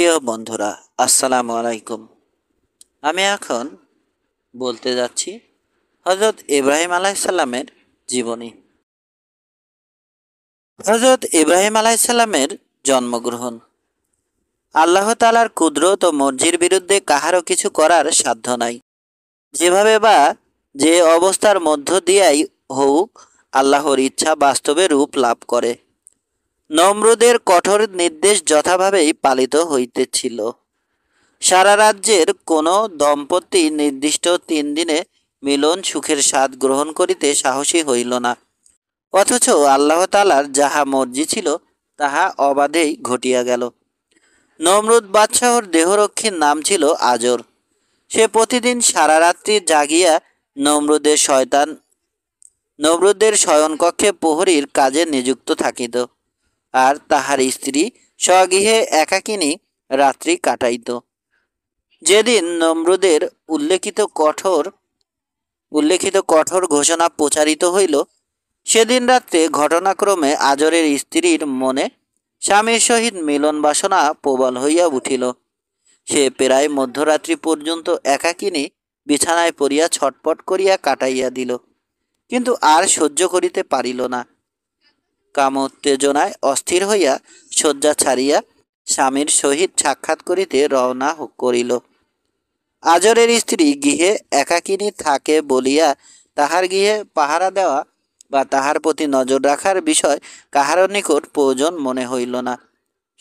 প্রিয় বন্ধুরা, আসসালামু আলাইকুম। আমি এখন বলতে যাচ্ছি হজরত ইব্রাহিম আলাইসাল্লামের জীবনী। হজরত ইব্রাহিম আলাইসাল্লামের জন্মগ্রহণ। আল্লাহ তাআলার কুদরত ও মর্জির বিরুদ্ধে কাহারও কিছু করার সাধ্য নাই। যেভাবে বা যে অবস্থার মধ্য দিয়াই হোক, আল্লাহর ইচ্ছা বাস্তবে রূপ লাভ করে। নমরুদের কঠোর নির্দেশ যথাভাবেই পালিত হইতেছিল। সারা রাজ্যের কোনো দম্পতি নির্দিষ্ট 3 দিনে মিলন সুখের স্বাদ গ্রহণ করিতে সাহসী হইল না, অথচ আল্লাহ তাআলার যাহা মর্জি ছিল তাহা অবাধেই ঘটিয়া গেল। নমরুদ বাদশাহর দেহরক্ষীর নাম ছিল আজর। সে প্রতিদিন সারা রাত্রি জাগিয়া নমরুদের শয়নকক্ষে প্রহরীর কাজে নিযুক্ত থাকিত, আর তাহার স্ত্রী স্বগৃহে একাকিনী রাত্রি কাটাইত। যেদিন নমরুদের উল্লেখিত কঠোর ঘোষণা প্রচারিত হইল, সেদিন রাত্রে ঘটনাক্রমে আজরের স্ত্রীর মনে স্বামীর সহিত মিলন বাসনা প্রবল হইয়া উঠিল। সে প্রায় মধ্যরাত্রি পর্যন্ত একাকিনী বিছানায় পড়িয়া ছটপট করিয়া কাটাইয়া দিল, কিন্তু আর সহ্য করিতে পারিল না। কামোত্তেজনায় অস্থির হইয়া শয্যা ছাড়িয়া স্বামীর সহিত সাক্ষাৎ করিতে রওনা করিল। আজরের স্ত্রী গৃহে একাকিনী থাকে বলিয়া তাহার গৃহে পাহারা দেওয়া বা তাহার প্রতি নজর রাখার বিষয় কাহারও নিকট প্রয়োজন মনে হইল না।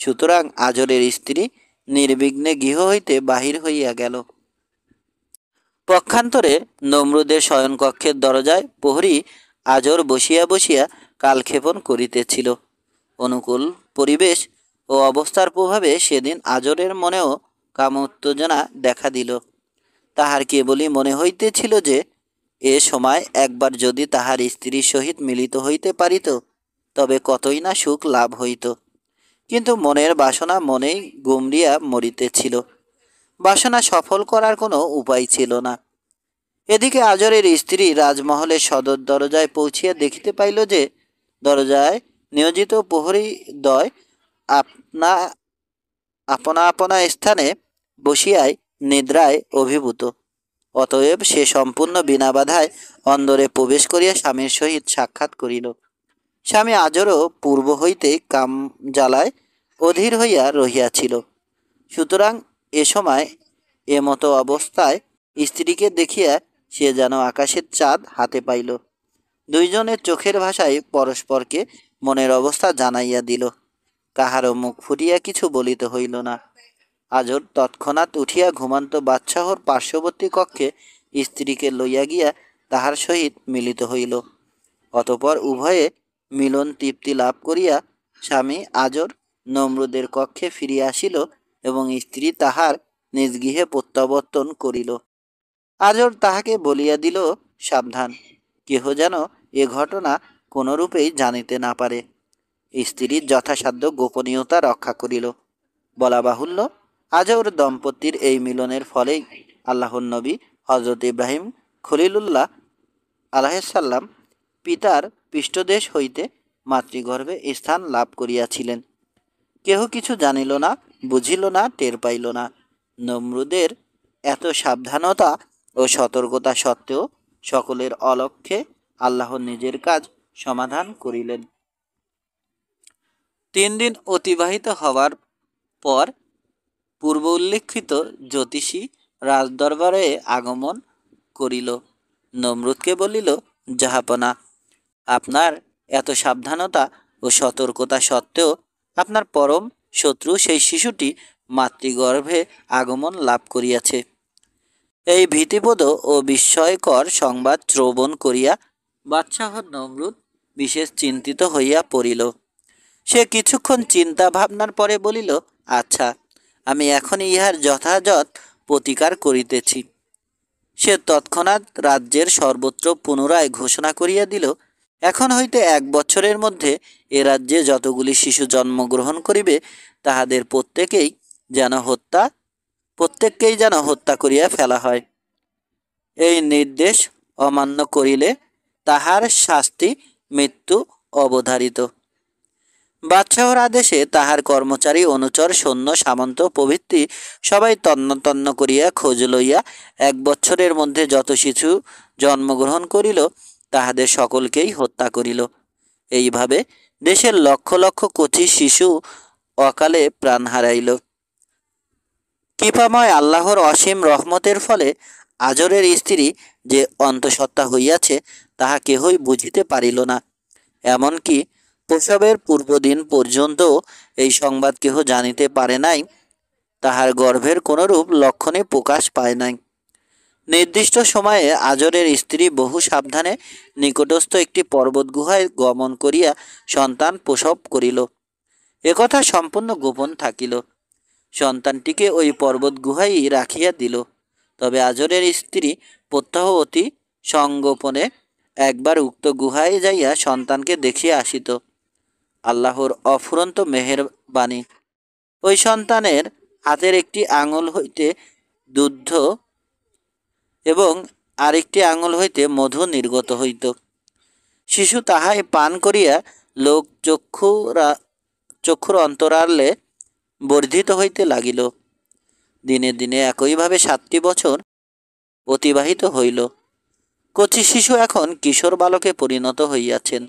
সুতরাং আজরের স্ত্রী নির্বিঘ্নে গৃহ হইতে বাহির হইয়া গেল। পক্ষান্তরে নমরুদের শয়নকক্ষের দরজায় প্রহরী আজর বসিয়া বসিয়া কালক্ষেপণ করিতেছিল। অনুকূল পরিবেশ ও অবস্থার প্রভাবে সেদিন আজরের মনেও কামোত্তেজনা দেখা দিল। তাহার কেবলই মনে হইতেছিল যে এ সময় একবার যদি তাহার স্ত্রীর সহিত মিলিত হইতে পারিত, তবে কতই না সুখ লাভ হইত। কিন্তু মনের বাসনা মনেই গুমরিয়া মরিতেছিল। বাসনা সফল করার কোনো উপায় ছিল না। এদিকে আজরের স্ত্রী রাজমহলের সদর দরজায় পৌঁছিয়া দেখিতে পাইল যে দরজায় নিয়োজিত প্রহরীদ্বয় আপনা আপনা স্থানে বসিয়ায় নিদ্রায় অভিভূত। অতএব সে সম্পূর্ণ বিনা বাধায় অন্দরে প্রবেশ করিয়া স্বামীর সহিত সাক্ষাৎ করিল। স্বামী আজরও পূর্ব হইতে কাম জ্বালায় অধীর হইয়া রহিয়াছিল। সুতরাং এ সময় এমতো অবস্থায় স্ত্রীকে দেখিয়া সে যেন আকাশের চাঁদ হাতে পাইল। দুইজনের চোখের ভাষায় পরস্পরকে মনের অবস্থা জানাইয়া দিল। কাহারও মুখ ফুটিয়া কিছু বলিতে হইল না। আজর তৎক্ষণাৎ উঠিয়া ঘুমান্ত বাদশাহর পার্শ্ববর্তী কক্ষে স্ত্রীকে লইয়া গিয়া তাহার সহিত মিলিত হইল। অতঃপর উভয়ে মিলন তৃপ্তি লাভ করিয়া স্বামী আজর নমরুদের কক্ষে ফিরিয়া আসিল এবং স্ত্রী তাহার নিজ গৃহে প্রত্যাবর্তন করিল। আজর তাহাকে বলিয়া দিল, সাবধান, কেহ যেন এ ঘটনা কোনরূপেই জানিতে না পারে। স্ত্রীর যথাসাধ্য গোপনীয়তা রক্ষা করিল। বলা বাহুল্য, আজর দম্পতির এই মিলনের ফলেই আল্লাহর নবী হজরত ইব্রাহিম খলিলুল্লাহ আলাইহিসসালাম পিতার পৃষ্ঠদেশ হইতে মাতৃগর্ভে স্থান লাভ করিয়াছিলেন। কেহ কিছু জানিল না, বুঝিল না, টের পাইল না। নমরুদের এত সাবধানতা ও সতর্কতা সত্ত্বেও সকলের অলক্ষ্যে আল্লাহ নিজের কাজ সমাধান করিলেন। 3 দিন অতিবাহিত হওয়ার পর পূর্ব উল্লেখিত জ্যোতিষী রাজদরবারে আগমন করিল। নমরুদকে বলিল, জাহাপনা, আপনার এত সাবধানতা ও সতর্কতা সত্ত্বেও আপনার পরম শত্রু সেই শিশুটি মাতৃগর্ভে আগমন লাভ করিয়াছে। এই ভীতিপ্রদ ও বিস্ময়কর সংবাদ শ্রবণ করিয়া বাদশাহ নমরুদ বিশেষ চিন্তিত হইয়া পড়িল। সে কিছুক্ষণ চিন্তা ভাবনার পরে বলিল, আচ্ছা, আমি এখন ইহার যথাযথ প্রতিকার করিতেছি। সে তৎক্ষণাৎ রাজ্যের সর্বত্র পুনরায় ঘোষণা করিয়া দিল, এখন হইতে 1 বছরের মধ্যে এ রাজ্যে যতগুলি শিশু জন্মগ্রহণ করিবে তাহাদের প্রত্যেককেই যেন হত্যা করিয়া ফেলা হয়। এই নির্দেশ অমান্য করিলে তাহার শাস্তি মৃত্যু অবধারিত। বাদশাহর আদেশে তাহার কর্মচারী অনুচর সৈন্য সামন্ত প্রভৃতি সবাই তন্ন তন্ন করিয়া খোঁজ লইয়া 1 বৎসরের মধ্যে যত শিশু জন্মগ্রহণ করিল তাহাদের সকলকেই হত্যা করিল। এইভাবে দেশের লক্ষ লক্ষ কচি শিশু অকালে প্রাণ হারাইল। কৃপাময় আল্লাহর অসীম রহমতের ফলে আজরের স্ত্রী যে অন্তঃসত্ত্বা হইয়াছে তাহা কেহই বুঝিতে পারিল না। এমনকি প্রসবের পূর্বদিন পর্যন্ত এই সংবাদ কেহ জানিতে পারে নাই। তাহার গর্ভের কোনরূপ লক্ষণে প্রকাশ পায় নাই। নির্দিষ্ট সময়ে আজরের স্ত্রী বহু সাবধানে নিকটস্থ একটি পর্বত গুহায় গমন করিয়া সন্তান প্রসব করিল। একথা সম্পূর্ণ গোপন থাকিল। সন্তানটিকে ওই পর্বত গুহায় রাখিয়া দিল। তবে আজরের স্ত্রী প্রত্যহ অতি সংগোপনে একবার উক্ত গুহায় যাইয়া সন্তানকে দেখিয়া আসিত। আল্লাহর অফুরন্ত মেহেরবানি। ওই সন্তানের হাতের একটি আঙুল হইতে দুধ এবং আরেকটি আঙুল হইতে মধু নির্গত হইত। শিশু তাহাই পান করিয়া লোক চক্ষুর অন্তরালে বর্ধিত হইতে লাগিল। দিনে দিনে একইভাবে 7টি বছর অতিবাহিত হইল। কচি শিশু এখন কিশোর বালকে পরিণত হইয়াছেন।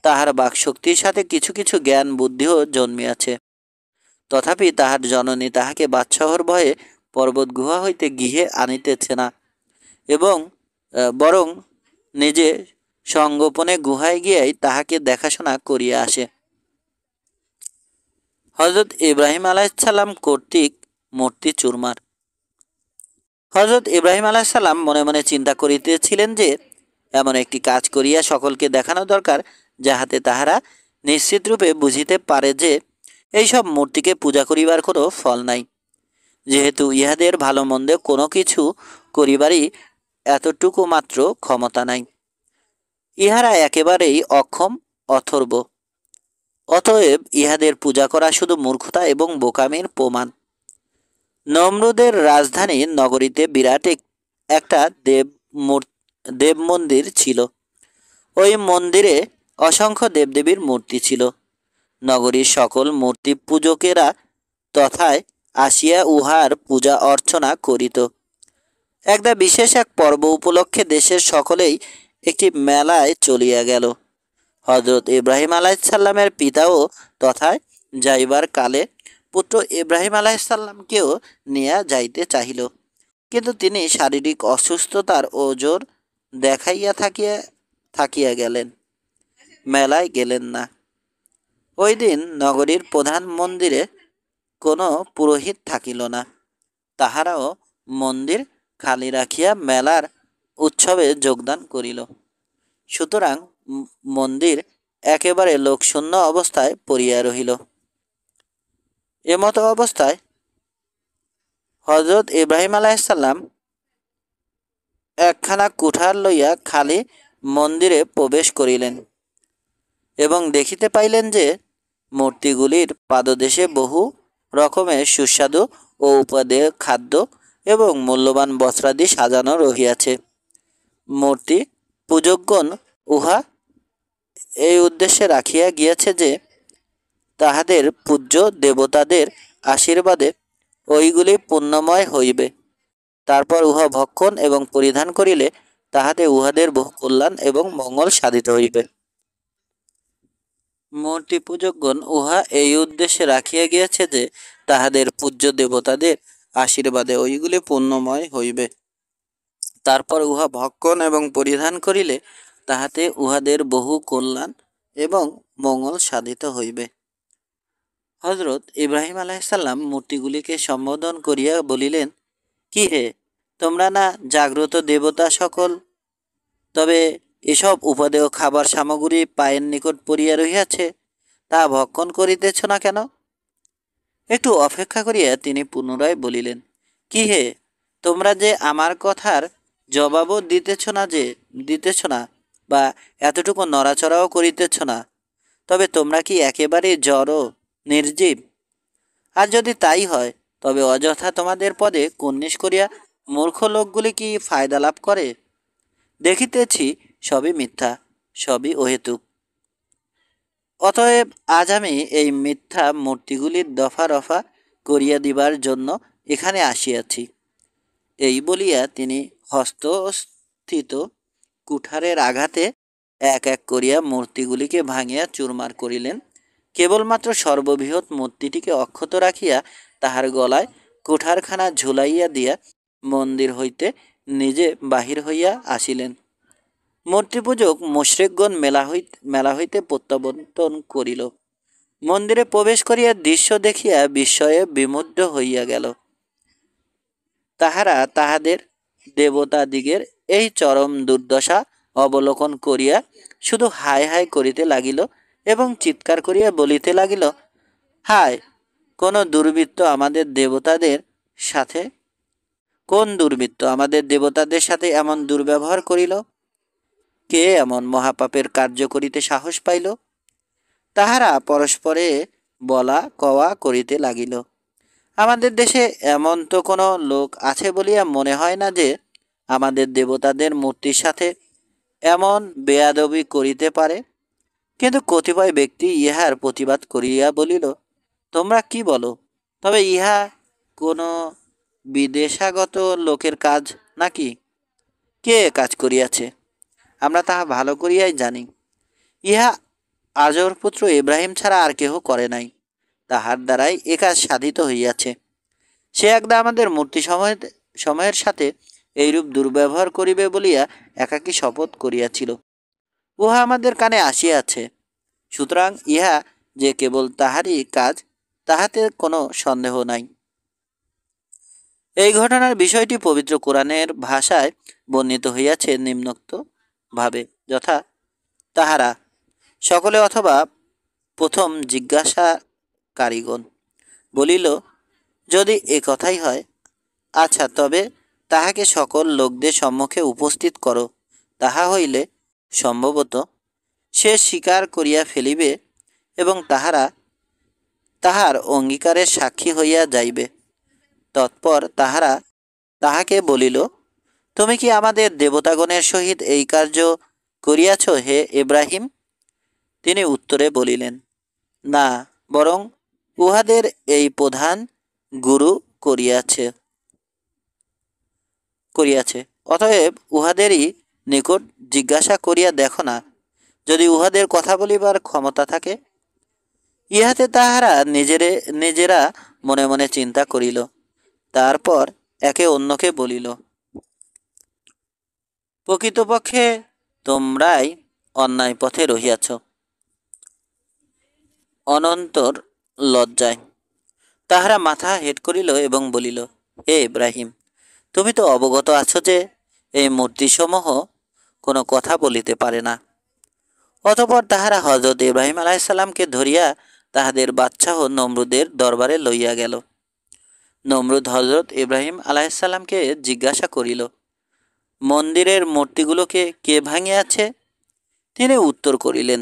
তাহার বাকশক্তির সাথে কিছু কিছু জ্ঞান বুদ্ধিও জন্মিয়াছে। তথাপি তাহার জননী তাহাকে বাদশাহর ভয়ে পর্বত গুহা হইতে গৃহে আনিতেছে না এবং বরং নিজে সংগোপনে গুহায় গিয়াই তাহাকে দেখাশোনা করিয়া আসে। হযরত ইব্রাহিম আলাইহিসসালাম কর্তৃক মূর্তি চুরমার। হযরত ইব্রাহিম আলাইহিসসালাম মনে মনে চিন্তা করিতেছিলেন যে এমন একটি কাজ করিয়া সকলকে দেখানো দরকার যাহাতে তাহারা নিশ্চিতরূপে বুঝিতে পারে যে এইসব মূর্তিকে পূজা করিবার কোনো ফল নাই, যেহেতু ইহাদের ভালো মন্দে কোনো কিছু করিবারই এতটুকু মাত্র ক্ষমতা নাই। ইহারা একেবারেই অক্ষম অথর্ব। অতএব ইহাদের পূজা করা শুধু মূর্খতা এবং বোকামির প্রমাণ। নমরুদের রাজধানী নগরীতে বিরাট একটা দেব মন্দির ছিল। ওই মন্দিরে অসংখ্য দেবদেবীর মূর্তি ছিল। নগরীর সকল মূর্তি পূজকেরা তথায় আসিয়া উহার পূজা অর্চনা করিত। একদা বিশেষ এক পর্ব উপলক্ষে দেশের সকলেই একটি মেলায় চলিয়া গেল। হযরত ইব্রাহিম আলাইহিসসালামের পিতাও তথায় যাইবার কালে পুত্র ইব্রাহিম আলাইহিসসালামকেও নিয়া যাইতে চাহিল, কিন্তু তিনি শারীরিক অসুস্থতার ওজর দেখাইয়া থাকিয়া গেলেন, মেলায় গেলেন না। ওই দিন নগরীর প্রধান মন্দিরে কোনো পুরোহিত থাকিল না। তাহারাও মন্দির খালি রাখিয়া মেলার উৎসবে যোগদান করিল। সুতরাং মন্দির একেবারে লোকশূন্য অবস্থায় পড়িয়া রহিল। এমতো অবস্থায় হযরত ইব্রাহিম আলাইহিসসালাম একখানা কুঠার লইয়া খালি মন্দিরে প্রবেশ করিলেন এবং দেখিতে পাইলেন যে মূর্তিগুলির পাদদেশে বহু রকমের সুস্বাদু ও উপাদেয় খাদ্য এবং মূল্যবান বস্ত্রাদি সাজানো রহিয়াছে। মূর্তি পূজকগণ উহা এই উদ্দেশ্যে রাখিয়া গিয়াছে যে তাহাদের পূজ্য দেবতাদের আশীর্বাদে ওইগুলি পুণ্যময় হইবে। তারপর উহা ভক্ষণ এবং পরিধান করিলে তাহাতে উহাদের বহু কল্যাণ এবং মঙ্গল সাধিত হইবে। মূর্তি পূজকগণ উহা এই উদ্দেশ্যে রাখিয়া গিয়াছে যে তাহাদের পূজ্য দেবতাদের আশীর্বাদে ওইগুলি পুণ্যময় হইবে। তারপর উহা ভক্ষণ এবং পরিধান করিলে তাহাতে উহাদের বহু কল্যাণ এবং মঙ্গল সাধিত হইবে। হযরত ইব্রাহিম আলাইহিসসালাম মূর্তিগুলিকে সম্বোধন করিয়া বলিলেন, কি হে, তোমরা না জাগ্রত দেবতা সকল? তবে এসব উপাদেয় খাবার সামগ্রী পায়ের নিকট পড়িয়া রহিয়াছে, তা ভক্ষণ করিতেছ না কেন? একটু অপেক্ষা করিয়া তিনি পুনরায় বলিলেন, কি হে, তোমরা যে আমার কথার জবাবও দিতেছ না বা এতটুকু নড়াচড়াও করিতেছ না, তবে তোমরা কি একেবারে জড় নির্জীব? আর যদি তাই হয় তবে অযথা তোমাদের পদে কুর্নিশ করিয়া মূর্খ লোকগুলি কি ফায়দা লাভ করে? দেখিতেছি সবই মিথ্যা, সবই অহেতুক। অতএব আজ আমি এই মিথ্যা মূর্তিগুলির দফা রফা করিয়া দিবার জন্য এখানে আসিয়াছি। এই বলিয়া তিনি হস্তস্থিত কুঠারের আঘাতে এক এক করিয়া মূর্তিগুলিকে ভাঙিয়া চুরমার করিলেন। কেবলমাত্র সর্ববৃহৎ মূর্তিটিকে অক্ষত রাখিয়া তাহার গলায় কুঠারখানা ঝুলাইয়া দিয়া মন্দির হইতে নিজে বাহির হইয়া আসিলেন। মূর্তিপূজক মুশরিকগণ মেলা হইতে প্রত্যাবর্তন করিল। মন্দিরে প্রবেশ করিয়া দৃশ্য দেখিয়া বিস্ময়ে বিমুগ্ধ হইয়া গেল। তাহারা তাহাদের দেবতাদিগের এই চরম দুর্দশা অবলোকন করিয়া শুধু হায় হায় করিতে লাগিল এবং চিৎকার করিয়া বলিতে লাগিল, হায়, কোন দুর্বৃত্ত আমাদের দেবতাদের সাথে এমন দুর্ব্যবহার করিল? কে এমন মহাপাপের কার্য করিতে সাহস পাইল? তাহারা পরস্পরে বলা কওয়া করিতে লাগিল। আমাদের দেশে এমন তো কোনো লোক আছে বলিয়া মনে হয় না যে আমাদের দেবতাদের মূর্তির সাথে এমন বেয়াদবি করিতে পারে। কিন্তু কতিপয় ব্যক্তি ইহার প্রতিবাদ করিয়া বলিল, তোমরা কি বলো? তবে ইহা কোনো বিদেশাগত লোকের কাজ নাকি? কে কাজ করিয়াছে? আমরা তাহা ভালো করিয়াই জানি। ইহা আজর পুত্র ইব্রাহিম ছাড়া আর কেহ করে নাই। তাহার দ্বারাই এ কাজ সাধিত হইয়াছে। সে একদা আমাদের মূর্তি সময়ের সাথে এইরূপ দুর্ব্যবহার করিবে বলিয়া একাকী শপথ করিয়াছিল। উহা আমাদের কানে আসিয়াছে। সুতরাং ইহা যে কেবল তাহারই কাজ, তাহাতে কোনো সন্দেহ নাই। এই ঘটনার বিষয়টি পবিত্র কোরআনের ভাষায় বর্ণিত হইয়াছে নিম্নোক্ত ভাবে, যথা, তাহারা সকলে অথবা প্রথম জিজ্ঞাসাকারীগণ বলিল, যদি এ কথাই হয়, আচ্ছা, তবে তাহাকে সকল লোকদের সম্মুখে উপস্থিত করো। তাহা হইলে সম্ভবত সে স্বীকার করিয়া ফেলিবে এবং তাহার অঙ্গীকারের সাক্ষী হইয়া যাইবে। তৎপর তাহারা তাহাকে বলিল, তুমি কি আমাদের দেবতাগণের সহিত এই কার্য করিয়াছ হে ইব্রাহিম? তিনি উত্তরে বলিলেন, না, বরং উহাদের এই প্রধান গুরু করিয়াছে। অতএব উহাদেরই নিকট জিজ্ঞাসা করিয়া দেখো না, যদি উহাদের কথা বলিবার ক্ষমতা থাকে। ইহাতে তাহারা নিজেরা মনে মনে চিন্তা করিল। তারপর একে অন্যকে বলিল, প্রকৃতপক্ষে তোমরাই অন্যায় পথে রহিয়াছ। অনন্তর লজ্জায় তাহারা মাথা হেঁট করিল এবং বলিল, হে ইব্রাহিম, তুমি তো অবগত আছো যে এই মূর্তিসমূহ কোনো কথা বলিতে পারে না। অতঃপর তাহারা হজরত ইব্রাহিম আলাইসাল্লামকে ধরিয়া তাহাদের বাদশাহ নমরুদের দরবারে লইয়া গেল। নমরুদ হজরত ইব্রাহিম আলাইসাল্লামকে জিজ্ঞাসা করিল, মন্দিরের মূর্তিগুলোকে কে ভাঙিয়াছে? তিনি উত্তর করিলেন,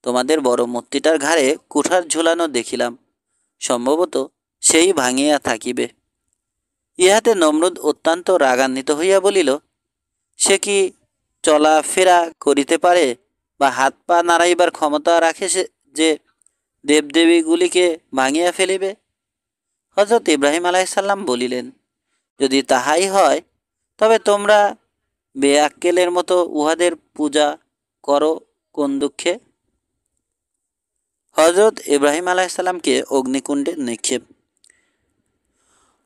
তোমাদের বড় মূর্তিটার ঘাড়ে কুঠার ঝুলানো দেখিলাম, সম্ভবত সেই ভাঙিয়া থাকিবে। ইহাতে নমরুদ অত্যন্ত রাগান্বিত হইয়া বলিল, সে কি চলাফেরা করিতে পারে বা হাত পা নাড়াইবার ক্ষমতা রাখে যে দেবদেবীগুলিকে ভাঙিয়া ফেলিবে? হজরত ইব্রাহিম আলাইসাল্লাম বলিলেন, যদি তাহাই হয়, তবে তোমরা বেআক্কেলের মতো উহাদের পূজা করো কোন দুঃখে? হজরত ইব্রাহিম আলাইসাল্লামকে অগ্নিকুণ্ডে নিক্ষেপ।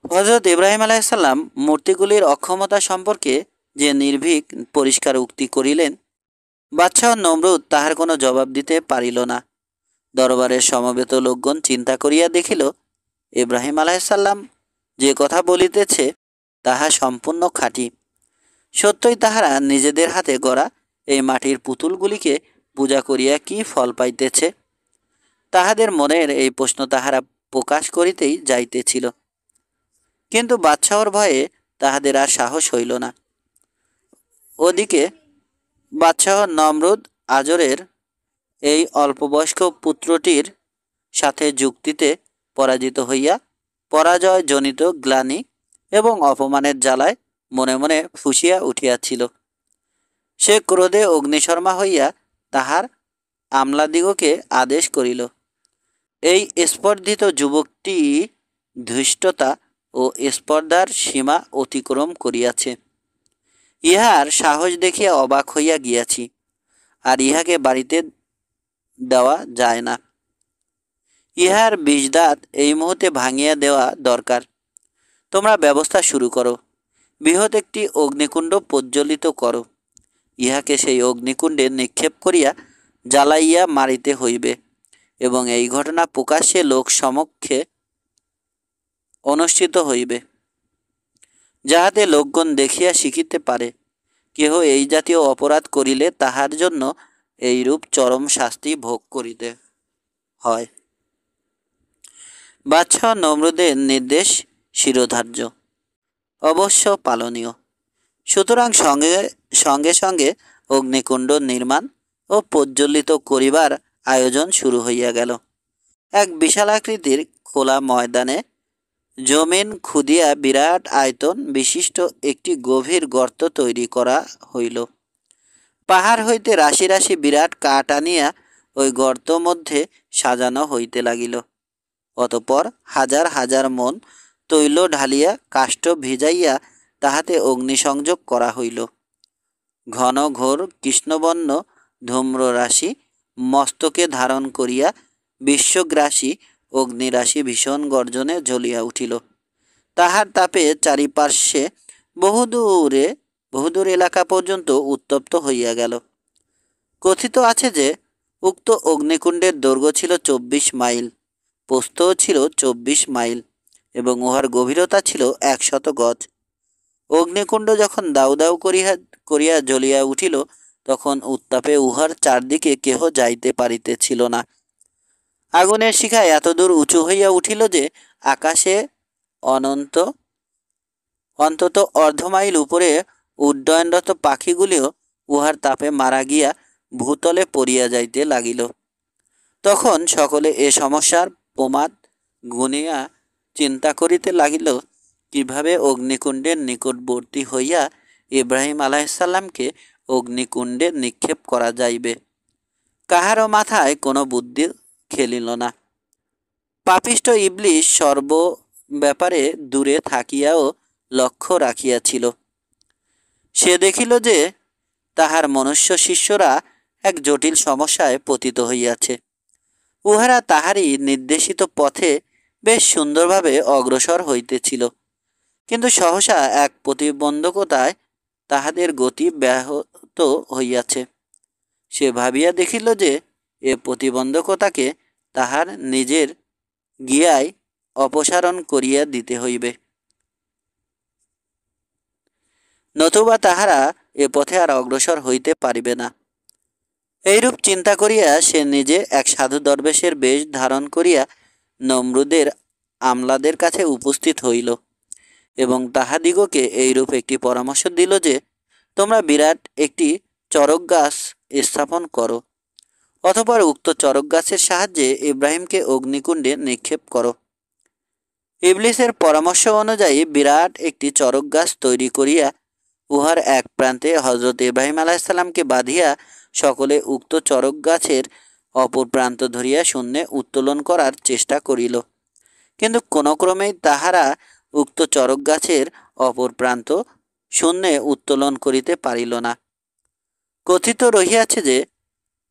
হজরত ইব্রাহিম আলাইসাল্লাম মূর্তিগুলির অক্ষমতা সম্পর্কে যে নির্ভীক পরিষ্কার উক্তি করিলেন, বাদশাহ নমরুদ তাহার কোনো জবাব দিতে পারিল না। দরবারের সমবেত লোকগণ চিন্তা করিয়া দেখিল, ইব্রাহিম আলাইসাল্লাম যে কথা বলিতেছে তাহা সম্পূর্ণ খাঁটি। সত্যই তাহারা নিজেদের হাতে গড়া এই মাটির পুতুলগুলিকে পূজা করিয়া কি ফল পাইতেছে? তাহাদের মনের এই প্রশ্ন তাহারা প্রকাশ করিতেই যাইতেছিল, কিন্তু বাদশাহর ভয়ে তাহাদের আর সাহস হইল না। ওদিকে বাদশাহ নমরুদ আজরের এই অল্পবয়স্ক পুত্রটির সাথে যুক্তিতে পরাজিত হইয়া পরাজয়জনিত গ্লানি এবং অপমানের জ্বালায় মনে মনে ফুঁসিয়া উঠিয়াছিল। সে ক্রোধে অগ্নিশর্মা হইয়া তাহার আমলাদিগকে আদেশ করিল, এই স্পর্ধিত যুবকটি ধৃষ্টতা ও স্পর্ধার সীমা অতিক্রম করিয়াছে। ইহার সাহস দেখিয়া অবাক হইয়া গিয়াছি, আর ইহাকে বাড়িতে দেওয়া যায় না। ইহার বিষদাঁত এই মুহূর্তে ভাঙিয়া দেওয়া দরকার। তোমরা ব্যবস্থা শুরু করো, বৃহৎ একটি অগ্নিকুণ্ড প্রজ্বলিত করো, ইহাকে সেই অগ্নিকুণ্ডে নিক্ষেপ করিয়া জ্বালাইয়া মারিতে হইবে, এবং এই ঘটনা প্রকাশ্যে লোক সমক্ষে অনুষ্ঠিত হইবে, যাহাতে লোকগণ দেখিয়া শিখিতে পারে, কেহ এই জাতীয় অপরাধ করিলে তাহার জন্য এইরূপ চরম শাস্তি ভোগ করিতে হয়। বাদশাহ নমরুদের নির্দেশ শিরোধার্য, অবশ্য পালনীয়। সুতরাং সঙ্গে সঙ্গে সঙ্গে অগ্নিকুণ্ড নির্মাণ ও প্রজ্বলিত করিবার আয়োজন শুরু হইয়া গেল। এক বিশাল আকৃতির খোলা ময়দানে জমিন খুদিয়া বিরাট আয়তন বিশিষ্ট একটি গভীর গর্ত তৈরি করা হইল। পাহাড় হইতে রাশি রাশি বিরাট কাঠ আনিয়া ওই গর্ত মধ্যে সাজানো হইতে লাগিল। অতঃপর হাজার হাজার মণ তৈল ঢালিয়া কাষ্ঠ ভিজাইয়া তাহাতে অগ্নিসংযোগ করা হইল। ঘন ঘোর কৃষ্ণবর্ণ ধূম্ররাশি মস্তকে ধারণ করিয়া বিশ্বগ্রাসী অগ্নিরাশি ভীষণ গর্জনে জ্বলিয়া উঠিল। তাহার তাপে চারিপার্শ্বে বহুদূর এলাকা পর্যন্ত উত্তপ্ত হইয়া গেল। কথিত আছে যে উক্ত অগ্নিকুণ্ডের দৈর্ঘ্য ছিল 24 মাইল, প্রস্থও ছিল 24 মাইল এবং উহার গভীরতা ছিল 100 গজ। অগ্নিকুণ্ড যখন দাউ দাউ করিয়া জ্বলিয়া উঠিল, তখন উত্তাপে উহার চারদিকে কেহ যাইতে পারিতেছিল না। আগুনের শিখা এতদূর উঁচু হইয়া উঠিল যে আকাশে অন্তত অর্ধমাইল উপরে উড্ডয়নরত পাখিগুলিও উহার তাপে মারা গিয়া ভূতলে পড়িয়া যাইতে লাগিল। তখন সকলে এ সমস্যার প্রমাদ গুনিয়া চিন্তা করিতে লাগিল, কিভাবে অগ্নিকুণ্ডের নিকটবর্তী হইয়া ইব্রাহিম আলাইসাল্লামকে অগ্নিকুণ্ডে নিক্ষেপ করা যাইবে। কাহারও মাথায় কোনো বুদ্ধি খেলিল না। পাপিষ্ঠ ইবলিশ সর্ব ব্যাপারে দূরে থাকিয়াও লক্ষ্য রাখিয়াছিল। সে দেখিল যে তাহার মনুষ্য শিষ্যরা এক জটিল সমস্যায় পতিত হইয়াছে। উহারা তাহারই নির্দেশিত পথে বেশ সুন্দরভাবে অগ্রসর হইতেছিল, কিন্তু সহসা এক প্রতিবন্ধকতায় তাহাদের গতি ব্যাহত হইয়াছে। সে ভাবিয়া দেখিল যে এ প্রতিবন্ধকতাকে তাহার নিজের গিয়ায় অপসারণ করিয়া দিতে হইবে, নতুবা তাহারা এ পথে আর অগ্রসর হইতে পারিবে না। এইরূপ চিন্তা করিয়া সে নিজে এক সাধু দরবেশের বেশ ধারণ করিয়া নমরুদের আমলাদের কাছে উপস্থিত হইল এবং তাহাদিগকে এইরূপ একটি পরামর্শ দিল যে, তোমরা বিরাট একটি চরক গাছ স্থাপন করো, অতঃপর উক্ত চরক গাছের সাহায্যে ইব্রাহিমকে অগ্নিকুণ্ডে নিক্ষেপ করো। ইবলিসের পরামর্শ অনুযায়ী বিরাট একটি চরক গাছ তৈরি করিয়া উহার এক প্রান্তে হজরত ইব্রাহিম আলাইসাল্লামকে বাঁধিয়া সকলে উক্ত চরক গাছের অপর প্রান্ত ধরিয়া শূন্যে উত্তোলন করার চেষ্টা করিল, কিন্তু কোনো ক্রমেই তাহারা উক্ত চরক গাছের অপর প্রান্ত শূন্যে উত্তোলন করিতে পারিল না। কথিত রহিয়াছে যে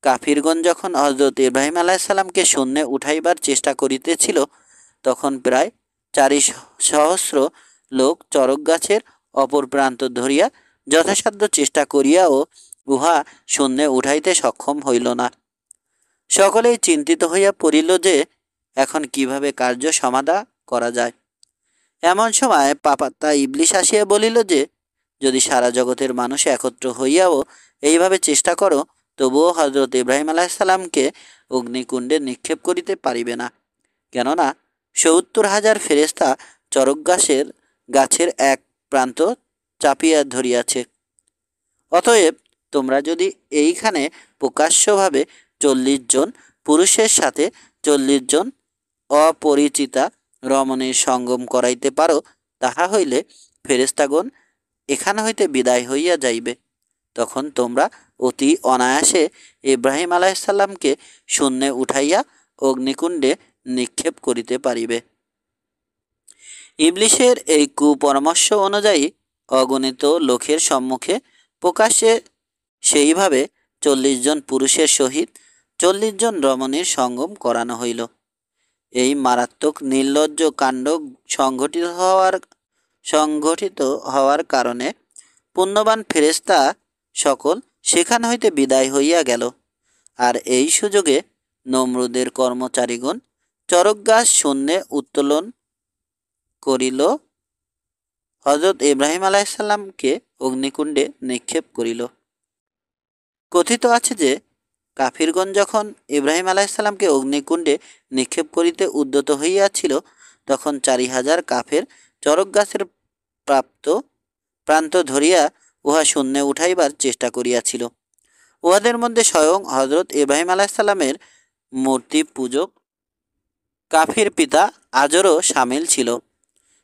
কাফিরগণ যখন হজরত ইব্রাহিম আলাইসাল্লামকে শূন্যে উঠাইবার চেষ্টা করিতেছিল, তখন প্রায় 400 লোক চরক গাছের অপর প্রান্ত ধরিয়া যথাসাধ্য চেষ্টা করিয়াও উহা শূন্যে উঠাইতে সক্ষম হইল না। সকলেই চিন্তিত হইয়া পড়িল যে এখন কিভাবে কার্য সমাধা করা যায়। এমন সময় পাপাত্তা ইবলিশ আসিয়া বলিল যে, যদি সারা জগতের মানুষ একত্র হইয়াও এইভাবে চেষ্টা করো, তবুও হজরত ইব্রাহিম আলাইসাল্লামকে অগ্নিকুণ্ডে নিক্ষেপ করিতে পারিবে না, কেননা 70,000 ফেরেশতা চরক গাছের এক প্রান্ত চাপিয়া ধরিয়াছে। অতএব তোমরা যদি এইখানে প্রকাশ্যভাবে 40 জন পুরুষের সাথে 40 জন অপরিচিতা রমণীর সঙ্গম করাইতে পারো, তাহা হইলে ফেরেশতাগণ এখান হইতে বিদায় হইয়া যাইবে তখন তোমরা অতি অনায়াসে ইব্রাহিম আলাইসাল্লামকে শূন্যে উঠাইয়া অগ্নিকুণ্ডে নিক্ষেপ করিতে পারিবে। ইবলিশের এই কুপরামর্শ অনুযায়ী অগণিত লোকের সম্মুখে প্রকাশ্যে সেইভাবে 40 জন পুরুষের সহিত 40 জন রমণীর সঙ্গম করানো হইল। এই মারাত্মক নির্লজ্জ কাণ্ড সংঘটিত হওয়ার কারণে পুণ্যবান ফেরেশতা সকল সেখান হইতে বিদায় হইয়া গেল। আর এই সুযোগে নমরুদের কর্মচারীগণ চরক গাছ শূন্যে উত্তোলন করিল, হযরত ইব্রাহিম আলাইসাল্লামকে অগ্নিকুণ্ডে নিক্ষেপ করিল। কথিত আছে যে কাফিরগণ যখন ইব্রাহিম আলাইসাল্লামকে অগ্নিকুণ্ডে নিক্ষেপ করিতে উদ্যত হইয়াছিল, তখন 4000 কাফের চরক গাছের প্রান্ত ধরিয়া উহা শূন্যে উঠাইবার চেষ্টা করিয়াছিল। উহাদের মধ্যে স্বয়ং হযরত ইব্রাহিম আলাইসাল্লামের মূর্তি পূজক কাফির পিতা আজরও সামিল ছিল,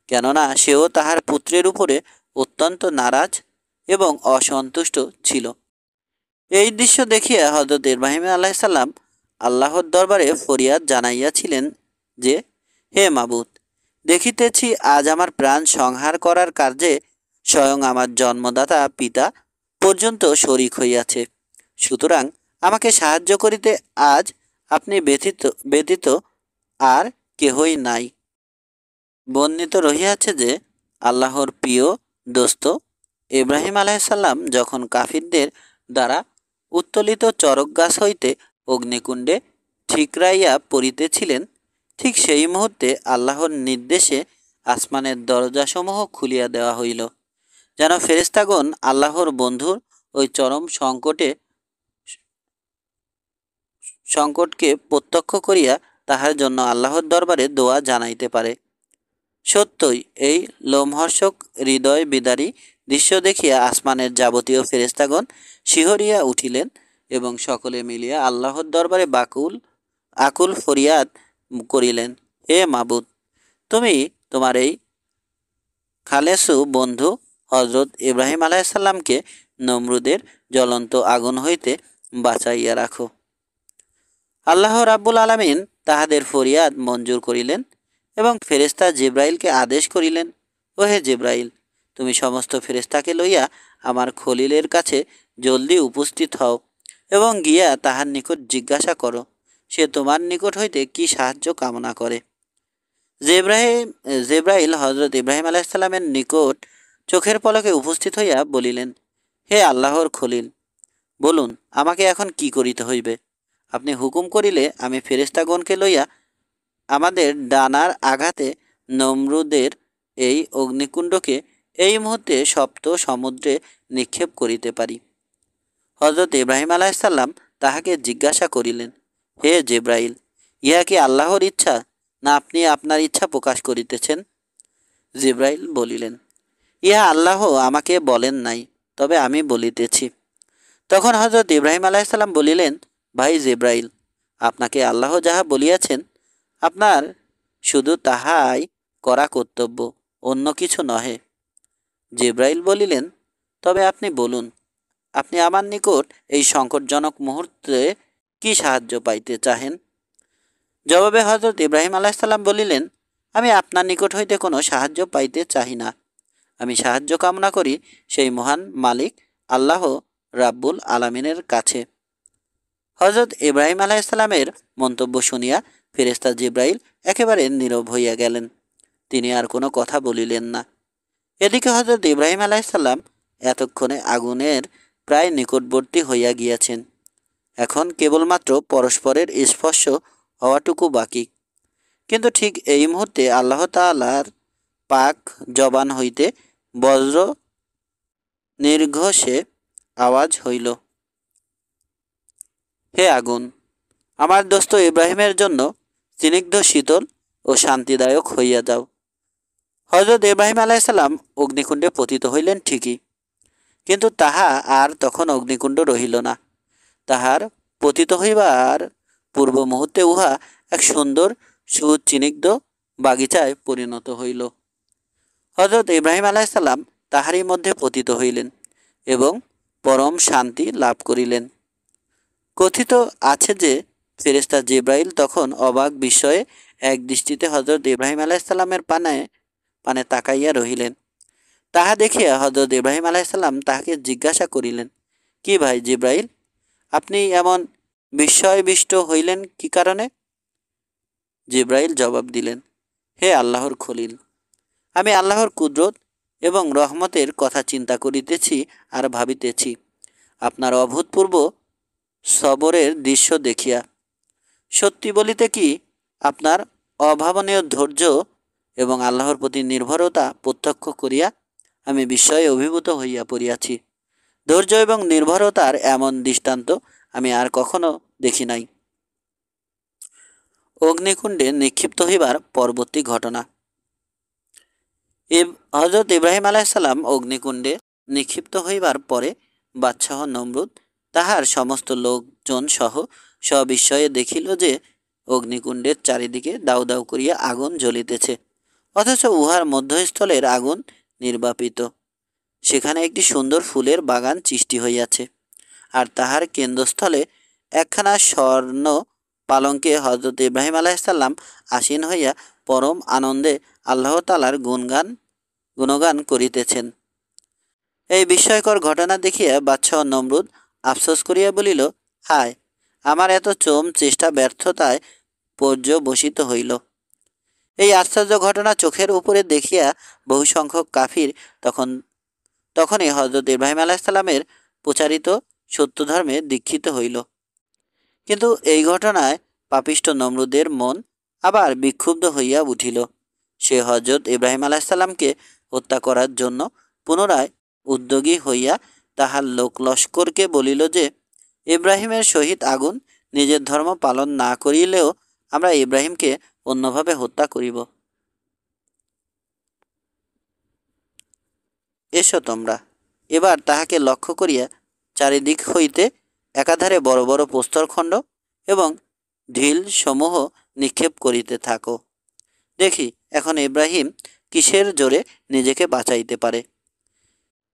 কেননা সেও তাহার পুত্রের উপরে অত্যন্ত নারাজ এবং অসন্তুষ্ট ছিল। এই দৃশ্য দেখিয়া হযরত ইব্রাহিম আলাইসাল্লাম আল্লাহর দরবারে ফরিয়াদ জানাইয়াছিলেন যে, হে মাবুদ, দেখিতেছি আজ আমার প্রাণ সংহার করার কার্যে স্বয়ং আমার জন্মদাতা পিতা পর্যন্ত শরিক হইয়াছে। সুতরাং আমাকে সাহায্য করিতে আজ আপনি ব্যতীত আর কেহই নাই। বর্ণিত রহিয়াছে যে আল্লাহর প্রিয় দোস্ত ইব্রাহিম আলাইসাল্লাম যখন কাফিরদের দ্বারা উত্তোলিত চরক গাছ হইতে অগ্নিকুণ্ডে ঠিকরাইয়া পড়িতেছিলেন, ঠিক সেই মুহূর্তে আল্লাহর নির্দেশে আসমানের দরজাসমূহ খুলিয়া দেওয়া হইল, যেন ফেরেশতাগণ আল্লাহর বন্ধুর ওই চরম সংকটকে প্রত্যক্ষ করিয়া তাহার জন্য আল্লাহর দরবারে দোয়া জানাইতে পারে। সত্যই এই লোমহর্ষক হৃদয় বিদারী দৃশ্য দেখিয়া আসমানের যাবতীয় ফেরেশতাগণ শিহরিয়া উঠিলেন এবং সকলে মিলিয়া আল্লাহর দরবারে আকুল ফরিয়াদ করিলেন, হে মাবুদ, তুমি তোমার এই খালেসু বন্ধু হযরত ইব্রাহিম আলাইসাল্লামকে নমরুদের জ্বলন্ত আগুন হইতে বাঁচাইয়া রাখো। আল্লাহ রাব্বুল আলামিন তাহাদের ফরিয়াদ মঞ্জুর করিলেন এবং ফেরেশতা জিব্রাইলকে আদেশ করিলেন, ও হে জিব্রাইল, তুমি সমস্ত ফেরেশতাকে লইয়া আমার খলিলের কাছে জলদি উপস্থিত হও এবং গিয়া তাহার নিকট জিজ্ঞাসা করো সে তোমার নিকট হইতে কি সাহায্য কামনা করে। জিব্রাইল হযরত ইব্রাহিম আলাইসাল্লামের নিকট চোখের পলকে উপস্থিত হইয়া বলিলেন, হে আল্লাহর খলিল, বলুন আমাকে এখন কি করিতে হইবে। আপনি হুকুম করিলে আমি ফেরেশতাগণকে লইয়া আমাদের ডানার আঘাতে নমরুদের এই অগ্নিকুণ্ডকে এই মুহূর্তে সপ্ত সমুদ্রে নিক্ষেপ করিতে পারি। হযরত ইব্রাহিম আলাইসাল্লাম তাহাকে জিজ্ঞাসা করিলেন, হে জিব্রাইল, ইহা কি আল্লাহর ইচ্ছা, না আপনি আপনার ইচ্ছা প্রকাশ করিতেছেন? জিব্রাইল বলিলেন, ইহা আল্লাহ আমাকে বলেন নাই, তবে আমি বলিতেছি। তখন হযরত ইব্রাহিম আলাইসাল্লাম বলিলেন, ভাই জিব্রাইল, আপনাকে আল্লাহ যাহা বলিয়াছেন আপনার শুধু তাহাই করা কর্তব্য, অন্য কিছু নহে। জিব্রাইল বলিলেন, তবে আপনি বলুন, আপনি আমার নিকট এই সংকটজনক মুহূর্তে কি সাহায্য পাইতে চাহেন? জবাবে হযরত ইব্রাহিম আলাইসাল্লাম বলিলেন, আমি আপনার নিকট হইতে কোনো সাহায্য পাইতে চাহি না। আমি সাহায্য কামনা করি সেই মহান মালিক আল্লাহ রাব্বুল আলামিনের কাছে। হযরত ইব্রাহিম আলাইসাল্লামের মন্তব্য শুনিয়া ফেরেশতা জিব্রাইল একেবারে নীরব হইয়া গেলেন। তিনি আর কোনো কথা বলিলেন না। এদিকে হযরত ইব্রাহিম আলাইসাল্লাম এতক্ষণে আগুনের প্রায় নিকটবর্তী হইয়া গিয়াছেন। এখন কেবলমাত্র পরস্পরের স্পর্শ হওয়াটুকু বাকি। কিন্তু ঠিক এই মুহূর্তে আল্লাহ তাআলার পাক জবান হইতে বজ্র নির্ঘোষে আওয়াজ হইল, হে আগুন, আমার দোস্ত ইব্রাহিমের জন্য স্নিগ্ধ শীতল ও শান্তিদায়ক হইয়া যাও। হযরত ইব্রাহিম আলাইসাল্লাম অগ্নিকুণ্ডে পতিত হইলেন ঠিকই, কিন্তু তাহা আর তখন অগ্নিকুণ্ড রহিল না। তাহার পতিত হইবার পূর্ব মুহূর্তে উহা এক সুন্দর সুচিনিগ্ধ বাগিচায় পরিণত হইল। হযরত ইব্রাহিম আলাইসাল্লাম তাহারই মধ্যে পতিত হইলেন এবং পরম শান্তি লাভ করিলেন। কথিত আছে যে ফেরেশতা জিব্রাইল তখন অবাক বিস্ময়ে এক দৃষ্টিতে হযরত ইব্রাহিম আলাইহিসসালামের পানে পানে তাকাইয়া রহিলেন। তাহা দেখিয়া হযরত ইব্রাহিম আলাইহিসসালাম তাহাকে জিজ্ঞাসা করিলেন, কি ভাই জিব্রাইল, আপনি এমন বিস্ময়বিষ্ট হইলেন কি কারণে? জিব্রাইল জবাব দিলেন, হে আল্লাহর খলিল, আমি আল্লাহর কুদরত এবং রহমতের কথা চিন্তা করিতেছি আর ভাবিতেছি আপনার অভূতপূর্ব সবরের দৃশ্য দেখিয়া। সত্যি বলিতে কি, আপনার অভাবনীয় ধৈর্য এবং আল্লাহর প্রতি নির্ভরতা প্রত্যক্ষ করিয়া আমি বিস্ময়ে অভিভূত হইয়া পড়িয়াছি। ধৈর্য এবং নির্ভরতার এমন দৃষ্টান্ত আমি আর কখনো দেখি নাই। অগ্নিকুণ্ডে নিক্ষিপ্ত হইবার পরবর্তী ঘটনা। হযরত ইব্রাহিম আলাইহিসসালাম অগ্নিকুণ্ডে নিক্ষিপ্ত হইবার পরে বাদশাহ নমরুদ তাহার সমস্ত লোকজন সহ সবিস্ময়ে দেখিল যে অগ্নিকুণ্ডের চারিদিকে দাউ দাউ করিয়া আগুন জ্বলিতেছে, অথচ উহার মধ্যস্থলের আগুন নির্বাপিত। সেখানে একটি সুন্দর ফুলের বাগান সৃষ্টি হইয়াছে, আর তাহার কেন্দ্রস্থলে একখানা স্বর্ণ পালঙ্কে হযরত ইব্রাহিম আলাইহিসসালাম আসীন হইয়া পরম আনন্দে আল্লাহ তাআলার গুণগান করিতেছেন। এই বিস্ময়কর ঘটনা দেখিয়া বাদশাহ নমরুদ আফসোস করিয়া বলিল, হায়, আমার এত চোম চেষ্টা ব্যর্থতায় পর্যবসিত হইল। এই আশ্চর্য ঘটনা চোখের উপরে দেখিয়া বহু সংখ্যক কাফির তখনই হযরত ইব্রাহিম আলাইহিসসালামের প্রচারিত সত্যধর্মে দীক্ষিত হইল। কিন্তু এই ঘটনায় পাপিষ্ঠ নমরুদের মন আবার বিক্ষুব্ধ হইয়া উঠিল। সে হযরত ইব্রাহিম আলাইহিসসালামকে হত্যা করার জন্য পুনরায় উদ্যোগী হইয়া তাহার লস্করকে বলিল যে, ইব্রাহিমের সহিত আগুন নিজের ধর্ম পালন না করিলেও আমরা ইব্রাহিমকে অন্যভাবে হত্যা করিব। এসো তোমরা। এবার তাহাকে লক্ষ্য করিয়া চারিদিক হইতে একাধারে বড় বড় প্রস্তরখণ্ড এবং ঢিল সমূহ নিক্ষেপ করিতে থাকো। দেখি এখন ইব্রাহিম কিসের জোরে নিজেকে বাঁচাইতে পারে।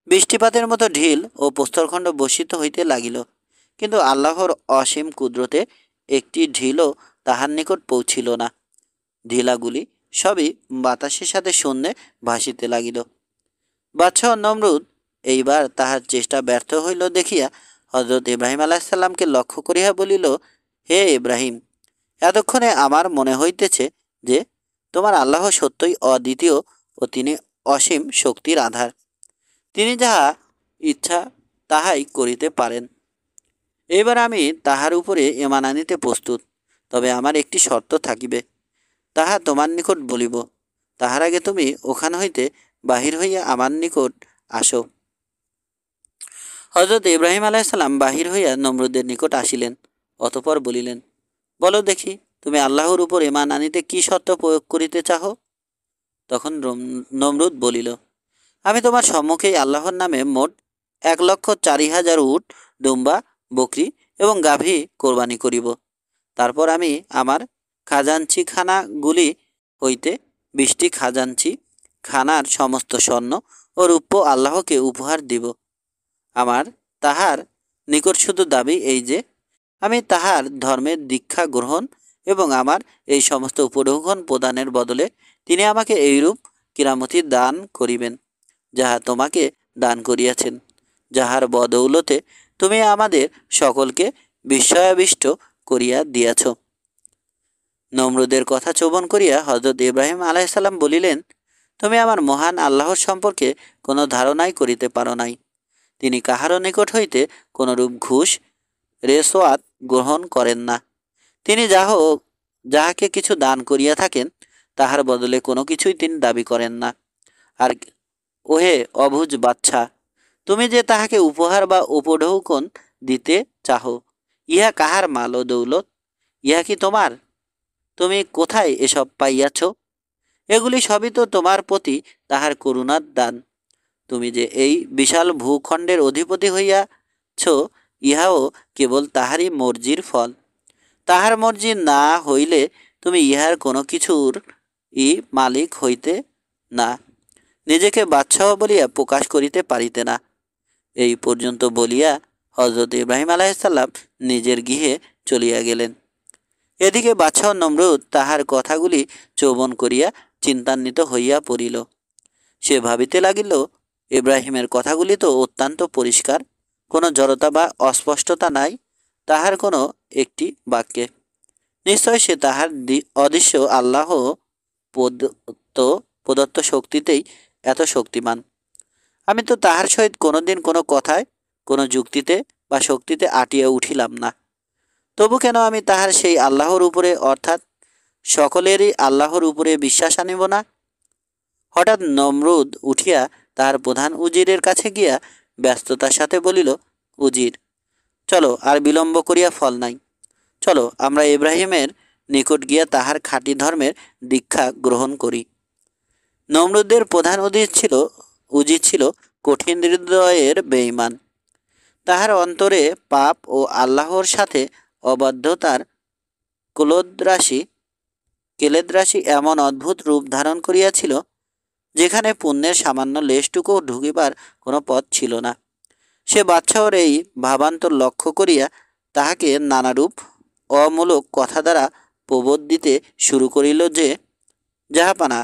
বৃষ্টিপাতের মতো ঢিল ও প্রস্তরখণ্ড বর্ষিত হইতে লাগিল, কিন্তু আল্লাহর অসীম কুদরতে একটি ঢিলও তাহার নিকট পৌঁছিল না। ঢিলাগুলি সবই বাতাসের সাথে শূন্যে ভাসিতে লাগিল। বাদশাহ নমরুদ এইবার তাহার চেষ্টা ব্যর্থ হইল দেখিয়া হযরত ইব্রাহিম আলাইহিসসালামকে লক্ষ্য করিয়া বলিল, হে ইব্রাহিম, এতক্ষণে আমার মনে হইতেছে যে তোমার আল্লাহ সত্যই অদ্বিতীয় ও তিনি অসীম শক্তির আধার। তিনি যাহা ইচ্ছা তাহাই করিতে পারেন। এইবার আমি তাহার উপরে ঈমান আনিতে প্রস্তুত, তবে আমার একটি শর্ত থাকিবে, তাহা তোমার নিকট বলিব। তাহার আগে তুমি ওখান হইতে বাহির হইয়া আমার নিকট আসো। হযরত ইব্রাহিম আলাইহিসসালাম বাহির হইয়া নমরুদের নিকট আসিলেন। অতঃপর বলিলেন, বলো দেখি, তুমি আল্লাহর উপর ঈমান আনিতে কি শর্ত প্রয়োগ করিতে চাহ? তখন নমরুদ বলিল, আমি তোমার সম্মুখেই আল্লাহর নামে মোট 1,04,000 উট, দুম্বা, বকরি এবং গাভী কোরবানি করিব। তারপর আমি আমার খাজাঞ্চিখানাগুলি হইতে 20টি খাজাঞ্চি খানার সমস্ত স্বর্ণ ও রূপ্য আল্লাহকে উপহার দিব। আমার তাহার নিকট শুধু দাবি এই যে, আমি তাহার ধর্মের দীক্ষা গ্রহণ এবং আমার এই সমস্ত উপঢৌকন প্রদানের বদলে তিনি আমাকে এইরূপ কিরামতি দান করিবেন, যাহা তোমাকে দান করিয়াছেন, যাহার বদৌলতে তুমি আমাদের সকলকে বিস্ময়াবিষ্ট করিয়া দিয়াছ। নমরুদের কথা শ্রবণ করিয়া হযরত ইব্রাহিম আলাইহিসসালাম বলিলেন, তুমি আমার মহান আল্লাহর সম্পর্কে কোনো ধারণাই করিতে পারো নাই। তিনি কাহারও নিকট হইতে কোনরূপ ঘুষ রেশওয়াত গ্রহণ করেন না। তিনি যাহাকে কিছু দান করিয়া থাকেন তাহার বদলে কোনো কিছুই তিনি দাবি করেন না। আর ওহে অবুঝ বাচ্চা, তুমি যে তাহাকে উপহার বা উপঢৌকন দিতে চাহ, ইহা কাহার মাল ও দৌলত? ইহা কি তোমার? তুমি কোথায় এসব পাইয়াছ? এগুলি সবই তো তোমার প্রতি তাহার করুণার দান। তুমি যে এই বিশাল ভূখণ্ডের অধিপতি হইয়াছ, ইহাও কেবল তাহারই মর্জির ফল। তাহার মর্জি না হইলে তুমি ইহার কোনো কিছুর মালিক হইতে না, নিজেকে বাদশাহ বলিয়া প্রকাশ করিতে পারিতে না। এই পর্যন্ত বলিয়া হজরত ইব্রাহিম আলাইসাল্লাম নিজের গৃহে চলিয়া গেলেন। এদিকে বাদশাহ নমরুদ তাহার কথাগুলি চৌবন করিয়া চিন্তান্বিত হইয়া পড়িল। সে ভাবিতে লাগিল, ইব্রাহিমের কথাগুলি তো অত্যন্ত পরিষ্কার, কোনো জড়তা বা অস্পষ্টতা নাই তাহার কোনো একটি বাক্যে। নিশ্চয় সে তাহার অদৃশ্য আল্লাহ প্রদত্ত শক্তিতেই এত শক্তিমান। আমি তো তাহার সহিত কোনোদিন কোনো কথায়, কোনো যুক্তিতে বা শক্তিতে আটিয়া উঠিলাম না। তবু কেন আমি তাহার সেই আল্লাহর উপরে, অর্থাৎ সকলেরই আল্লাহর উপরে বিশ্বাস আনিব না? হঠাৎ নমরুদ উঠিয়া তাহার প্রধান উজিরের কাছে গিয়া ব্যস্ততার সাথে বলিল, উজির, চলো, আর বিলম্ব করিয়া ফল নাই। চলো আমরা ইব্রাহিমের নিকট গিয়া তাহার খাঁটি ধর্মের দীক্ষা গ্রহণ করি। নমরুদের প্রধান উজির ছিল কঠিন হৃদয়ের বেঈমান। তাহার অন্তরে পাপ ও আল্লাহর সাথে অবাধ্যতার কেলেদ্রাশি এমন অদ্ভুত রূপ ধারণ করিয়াছিল, যেখানে পুণ্যের সামান্য লেশটুকু ঢুকিবার কোনো পথ ছিল না। সে বাদশাহর এই ভাবান্তর লক্ষ্য করিয়া তাহাকে নানারূপ অমূলক কথা দ্বারা প্রবোধ দিতে শুরু করিল যে, জাহাপানা,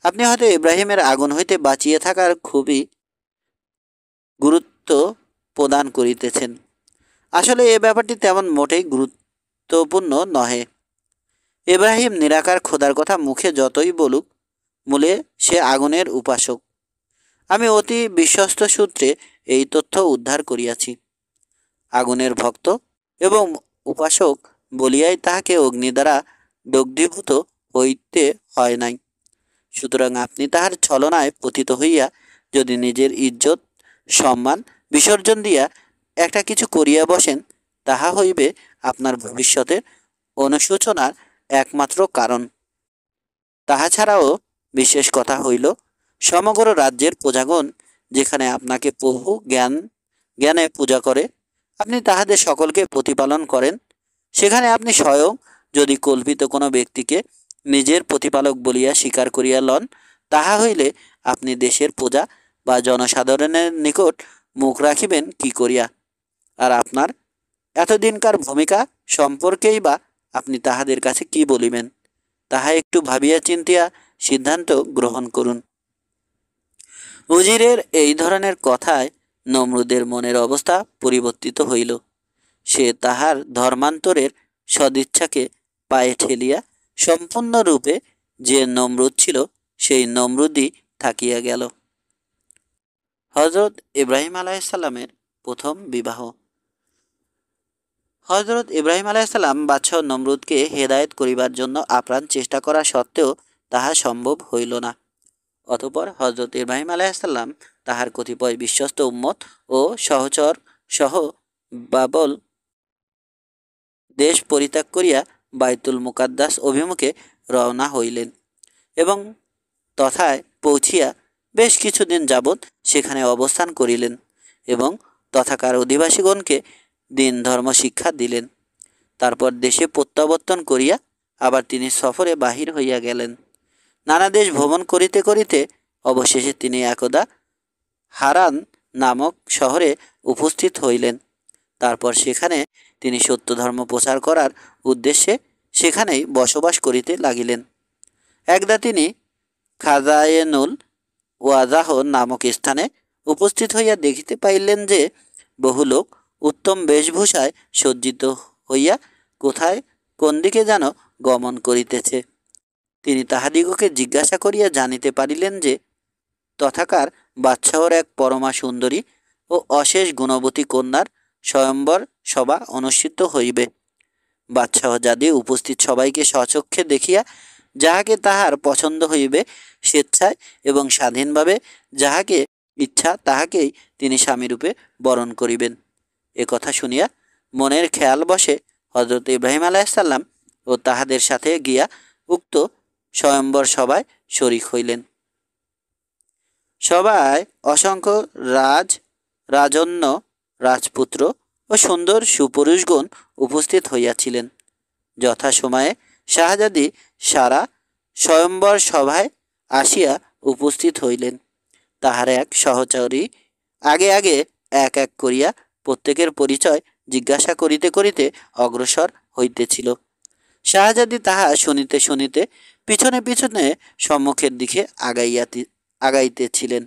আপনি হয়তো ইব্রাহিমের আগুন হইতে বাঁচিয়ে থাকার খুবই গুরুত্ব প্রদান করিতেছেন। আসলে এ ব্যাপারটি তেমন মোটেই গুরুত্বপূর্ণ নহে। ইব্রাহিম নিরাকার খোদার কথা মুখে যতই বলুক, মূলে সে আগুনের উপাসক। আমি অতি বিশ্বস্ত সূত্রে এই তথ্য উদ্ধার করিয়াছি। আগুনের ভক্ত এবং উপাসক বলিয়াই তাহাকে অগ্নি দ্বারা দগ্ধীভূত হইতে হয় নাই। সুতরাং আপনি তাহার ছলনায় পতিত হইয়া যদি নিজের ইজ্জত সম্মান বিসর্জন দিয়া একটা কিছু করিয়া বসেন, তাহা হইবে আপনার ভবিষ্যতের অনুশোচনার একমাত্র কারণ। তাহা ছাড়াও বিশেষ কথা হইল, সমগ্র রাজ্যের প্রজাগণ যেখানে আপনাকে প্রভু জ্ঞানে পূজা করে, আপনি তাহাদের সকলকে প্রতিপালন করেন, সেখানে আপনি স্বয়ং যদি কল্পিত কোনো ব্যক্তিকে নিজের প্রতিপালক বলিয়া স্বীকার করিয়া লন, তাহা হইলে আপনি দেশের প্রজা বা জনসাধারণের নিকট মুখ রাখিবেন কি করিয়া? আর আপনার এতদিনকার ভূমিকা সম্পর্কেই বা আপনি তাহাদের কাছে কি বলিবেন? তাহা একটু ভাবিয়া চিন্তিয়া সিদ্ধান্ত গ্রহণ করুন। উজিরের এই ধরনের কথায় নমরুদের মনের অবস্থা পরিবর্তিত হইল। সে তাহার ধর্মান্তরের সদিচ্ছাকে পায়ে ঠেলিয়া সম্পূর্ণরূপে যে নমরুদ ছিল, সেই নমরুদই থাকিয়া গেল। হজরত ইব্রাহিম আলাইসাল্লামের প্রথম বিবাহ। হজরত ইব্রাহিম আলাইসাল্লাম বাদশাহ নমরুদকে হেদায়েত করিবার জন্য আপ্রাণ চেষ্টা করা সত্ত্বেও তাহা সম্ভব হইল না। অতঃপর হজরত ইব্রাহিম আলাইসাল্লাম তাহার কতিপয় বিশ্বস্ত উম্মত ও সহচর সহ বাবল দেশ পরিত্যাগ করিয়া বাইতুল মুকাদ্দাস অভিমুখে রওনা হইলেন এবং তথায় পৌঁছিয়া বেশ কিছুদিন যাবৎ সেখানে অবস্থান করিলেন এবং তথাকার অধিবাসীগণকে দিন ধর্ম শিক্ষা দিলেন। তারপর দেশে প্রত্যাবর্তন করিয়া আবার তিনি সফরে বাহির হইয়া গেলেন। নানা দেশ ভ্রমণ করিতে করিতে অবশেষে তিনি একদা হারান নামক শহরে উপস্থিত হইলেন। তারপর সেখানে তিনি সত্য ধর্ম প্রচার করার উদ্দেশ্যে সেখানেই বসবাস করিতে লাগিলেন। একদা তিনি খাজায়েনুল ওয়াজাহ নামক স্থানে উপস্থিত হইয়া দেখিতে পাইলেন যে বহু লোক উত্তম বেশভূষায় সজ্জিত হইয়া কোথায় কোন দিকে যেন গমন করিতেছে। তিনি তাহাদিগকে জিজ্ঞাসা করিয়া জানিতে পারিলেন যে তথাকার বাদশাহর এক পরমা সুন্দরী ও অশেষ গুণবতী কন্যার স্বয়ম্বর সভা অনুষ্ঠিত হইবে। বাদশাহ যাদি উপস্থিত সবাইকে স্বচক্ষে দেখিয়া যাহাকে তাহার পছন্দ হইবে স্বেচ্ছায় এবং স্বাধীনভাবে যাহাকে ইচ্ছা তাহাকেই তিনি স্বামীরূপে বরণ করিবেন। এ কথা শুনিয়া মনের খেয়াল বসে হজরত ইব্রাহিম আলাইসাল্লাম ও তাহাদের সাথে গিয়া উক্ত স্বয়ম্বর সভায় শরিক হইলেন। সভায় অসংখ্য রাজন্য, রাজপুত্র ও সুন্দর সুপুরুষগণ উপস্থিত হইয়াছিলেন। যথাসময়ে শাহজাদি সারা স্বয়ম্বর সভায় আসিয়া উপস্থিত হইলেন। তাহার এক সহচরী আগে আগে এক এক করিয়া প্রত্যেকের পরিচয় জিজ্ঞাসা করিতে করিতে অগ্রসর হইতেছিল। শাহজাদি তাহা শুনিতে শুনিতে পিছনে পিছনে সম্মুখের দিকে আগাইতেছিলেন।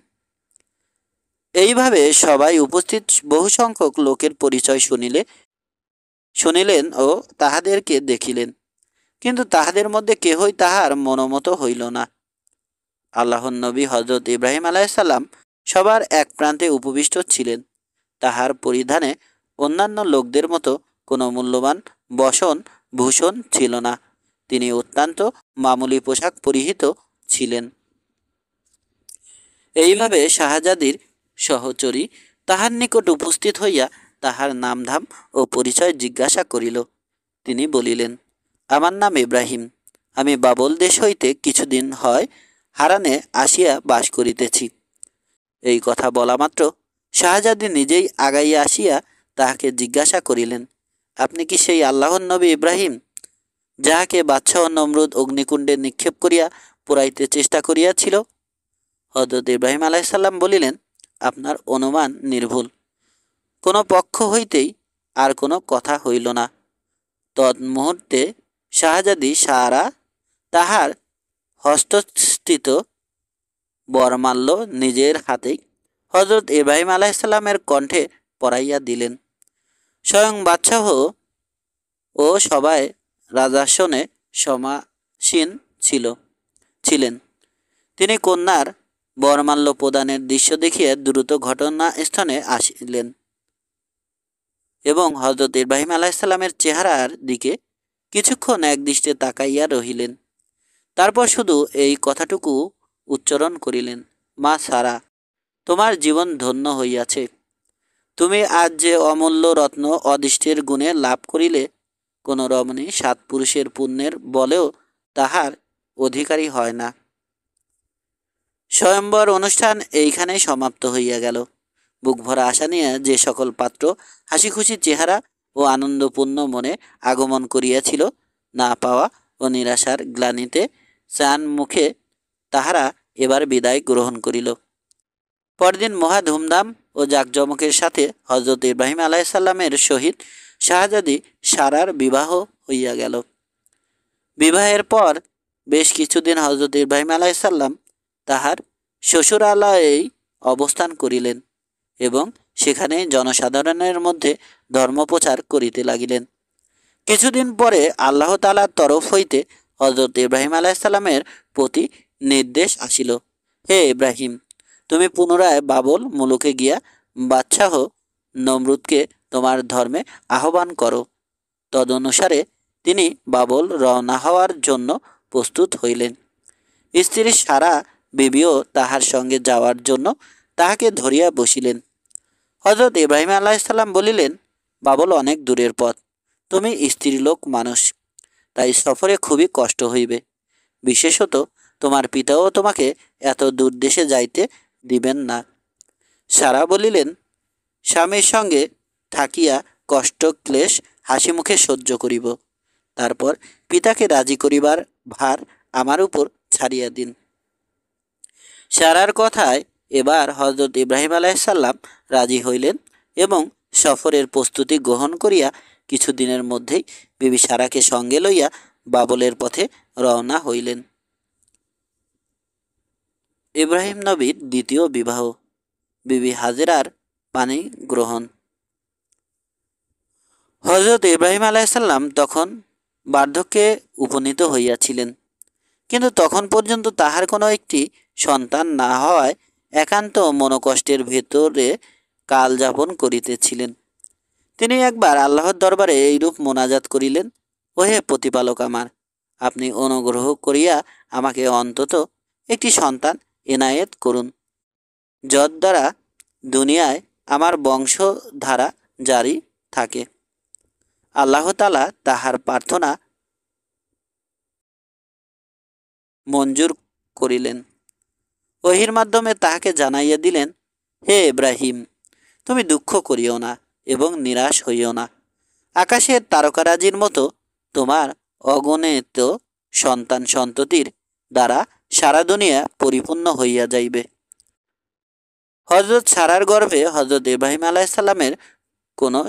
এইভাবে সবাই উপস্থিত বহু সংখ্যক লোকের পরিচয় শুনিলেন ও তাহাদেরকে দেখিলেন, কিন্তু তাহাদের মধ্যে কেহই তাহার মনোমত হইল না। আল্লাহর নবী হজরত ইব্রাহিম আলাইসাল্লাম সবার এক প্রান্তে উপবিষ্ট ছিলেন। তাহার পরিধানে অন্যান্য লোকদের মতো কোনো মূল্যবান বসন ভূষণ ছিল না। তিনি অত্যন্ত মামুলি পোশাক পরিহিত ছিলেন। এইভাবে শাহজাদির সহচরী তাহার নিকট উপস্থিত হইয়া তাহার নামধাম ও পরিচয় জিজ্ঞাসা করিল। তিনি বলিলেন, আমার নাম ইব্রাহিম। আমি বাবল দেশ হইতে কিছুদিন হয় হারানে আসিয়া বাস করিতেছি। এই কথা বলা মাত্র শাহজাদি নিজেই আগাইয়া আসিয়া তাহাকে জিজ্ঞাসা করিলেন, আপনি কি সেই আল্লাহর নবী ইব্রাহিম, যাহাকে বাদশাহ নমরুদ অগ্নিকুণ্ডে নিক্ষেপ করিয়া পোড়াইতে চেষ্টা করিয়াছিল? হযরত ইব্রাহিম আলাইসাল্লাম বলিলেন, আপনার অনুমান নির্ভুল। কোনো পক্ষ হইতেই আর কোনো কথা হইল না। তন্মুহূর্তে শাহজাদি সারা তাহার হস্তস্থিত বরমাল্য নিজের হাতেই হযরত ইব্রাহিম আলাইসাল্লামের কণ্ঠে পরাইয়া দিলেন। স্বয়ং বাদশাহ ও সবাই রাজাসনে সমাসীন ছিলেন। তিনি কন্যার বরমাল্য প্রদানের দৃশ্য দেখিয়া দ্রুত ঘটনাস্থলে আসিলেন এবং হযরত ইব্রাহিম আলাইসাল্লামের চেহারার দিকে কিছুক্ষণ একদৃষ্টে তাকাইয়া রহিলেন। তারপর শুধু এই কথাটুকু উচ্চারণ করিলেন, মা সারা, তোমার জীবন ধন্য হইয়াছে। তুমি আজ যে অমূল্য রত্ন অদৃষ্টের গুণে লাভ করিলে, কোন রমণী 7 পুরুষের পুণ্যের বলেও তাহার অধিকারী হয় না। স্বয়ম্বর অনুষ্ঠান এইখানেই সমাপ্ত হইয়া গেল। বুক ভরা আশা নিয়ে যে সকল পাত্র হাসি খুশি চেহারা ও আনন্দপূর্ণ মনে আগমন করিয়াছিল, না পাওয়া ও নিরাশার গ্লানিতে চান মুখে তাহারা এবার বিদায় গ্রহণ করিল। পরদিন মহা ধুমধাম ও জাঁকজমকের সাথে হযরত ইব্রাহিম আলাইসাল্লামের সহিত শাহজাদি সারার বিবাহ হইয়া গেল। বিবাহের পর বেশ কিছুদিন হযরত ইব্রাহিম আলাইসাল্লাম তাহার শ্বশুরালয়েই অবস্থান করিলেন এবং সেখানে জনসাধারণের মধ্যে ধর্মপ্রচার করিতে লাগিলেন। কিছুদিন পরে আল্লাহ তাআলার তরফ হইতে হযরত ইব্রাহিম আলাইসাল্লামের প্রতি নির্দেশ আসিল, হে ইব্রাহিম, তুমি পুনরায় বাবল মুলুকে গিয়া বাদশাহ নমরুদকে তোমার ধর্মে আহ্বান করো। তদনুসারে তিনি বাবল রওনা হওয়ার জন্য প্রস্তুত হইলেন। স্ত্রী সারা বিবিও তাহার সঙ্গে যাওয়ার জন্য তাহাকে ধরিয়া বসিলেন। হযরত ইব্রাহিম আলাইসাল্লাম বলিলেন, বাবল অনেক দূরের পথ, তুমি স্ত্রীলোক মানুষ, তাই সফরে খুবই কষ্ট হইবে। বিশেষত তোমার পিতাও তোমাকে এত দূর দেশে যাইতে দিবেন না। সারা বলিলেন, স্বামীর সঙ্গে থাকিয়া কষ্ট ক্লেশ হাসি মুখে সহ্য করিব, তারপর পিতাকে রাজি করিবার ভার আমার উপর ছাড়িয়া দিন। সারার কথায় এবার হযরত ইব্রাহিম আলাইসাল্লাম রাজি হইলেন এবং সফরের প্রস্তুতি গ্রহণ করিয়া কিছুদিনের মধ্যেই বিবি সারাকে সঙ্গে লইয়া বাবলের পথে রওনা হইলেন। ইব্রাহিম নবীর দ্বিতীয় বিবাহ, বিবি হাজেরার পানি গ্রহণ। হযরত ইব্রাহিম আলাইসাল্লাম তখন বার্ধক্যে উপনীত হইয়াছিলেন, কিন্তু তখন পর্যন্ত তাহার কোনো একটি সন্তান না হওয়ায় একান্ত মনোকষ্টের ভেতরে কাল যাপন করিতেছিলেন। তিনি একবার আল্লাহর দরবারে এইরূপ মোনাজাত করিলেন, ওহে প্রতিপালক আমার, আপনি অনুগ্রহ করিয়া আমাকে অন্তত একটি সন্তান এনায়েত করুন, যদ্বারা দুনিয়ায় আমার বংশধারা জারি থাকে। আল্লাহ তাআলা তাহার প্রার্থনা মঞ্জুর করিলেন। ওহির মাধ্যমে তাহাকে জানাইয়া দিলেন, হে ইব্রাহিম, তুমি দুঃখ করিও না এবং নিরাশ হইও না। আকাশের তারকারাজির মতো তোমার অগণিত সন্তান সন্ততির দ্বারা সারা দুনিয়া পরিপূর্ণ হইয়া যাইবে। হজরত সারার গর্ভে হজরত ইব্রাহিম আলাইসাল্লামের কোনো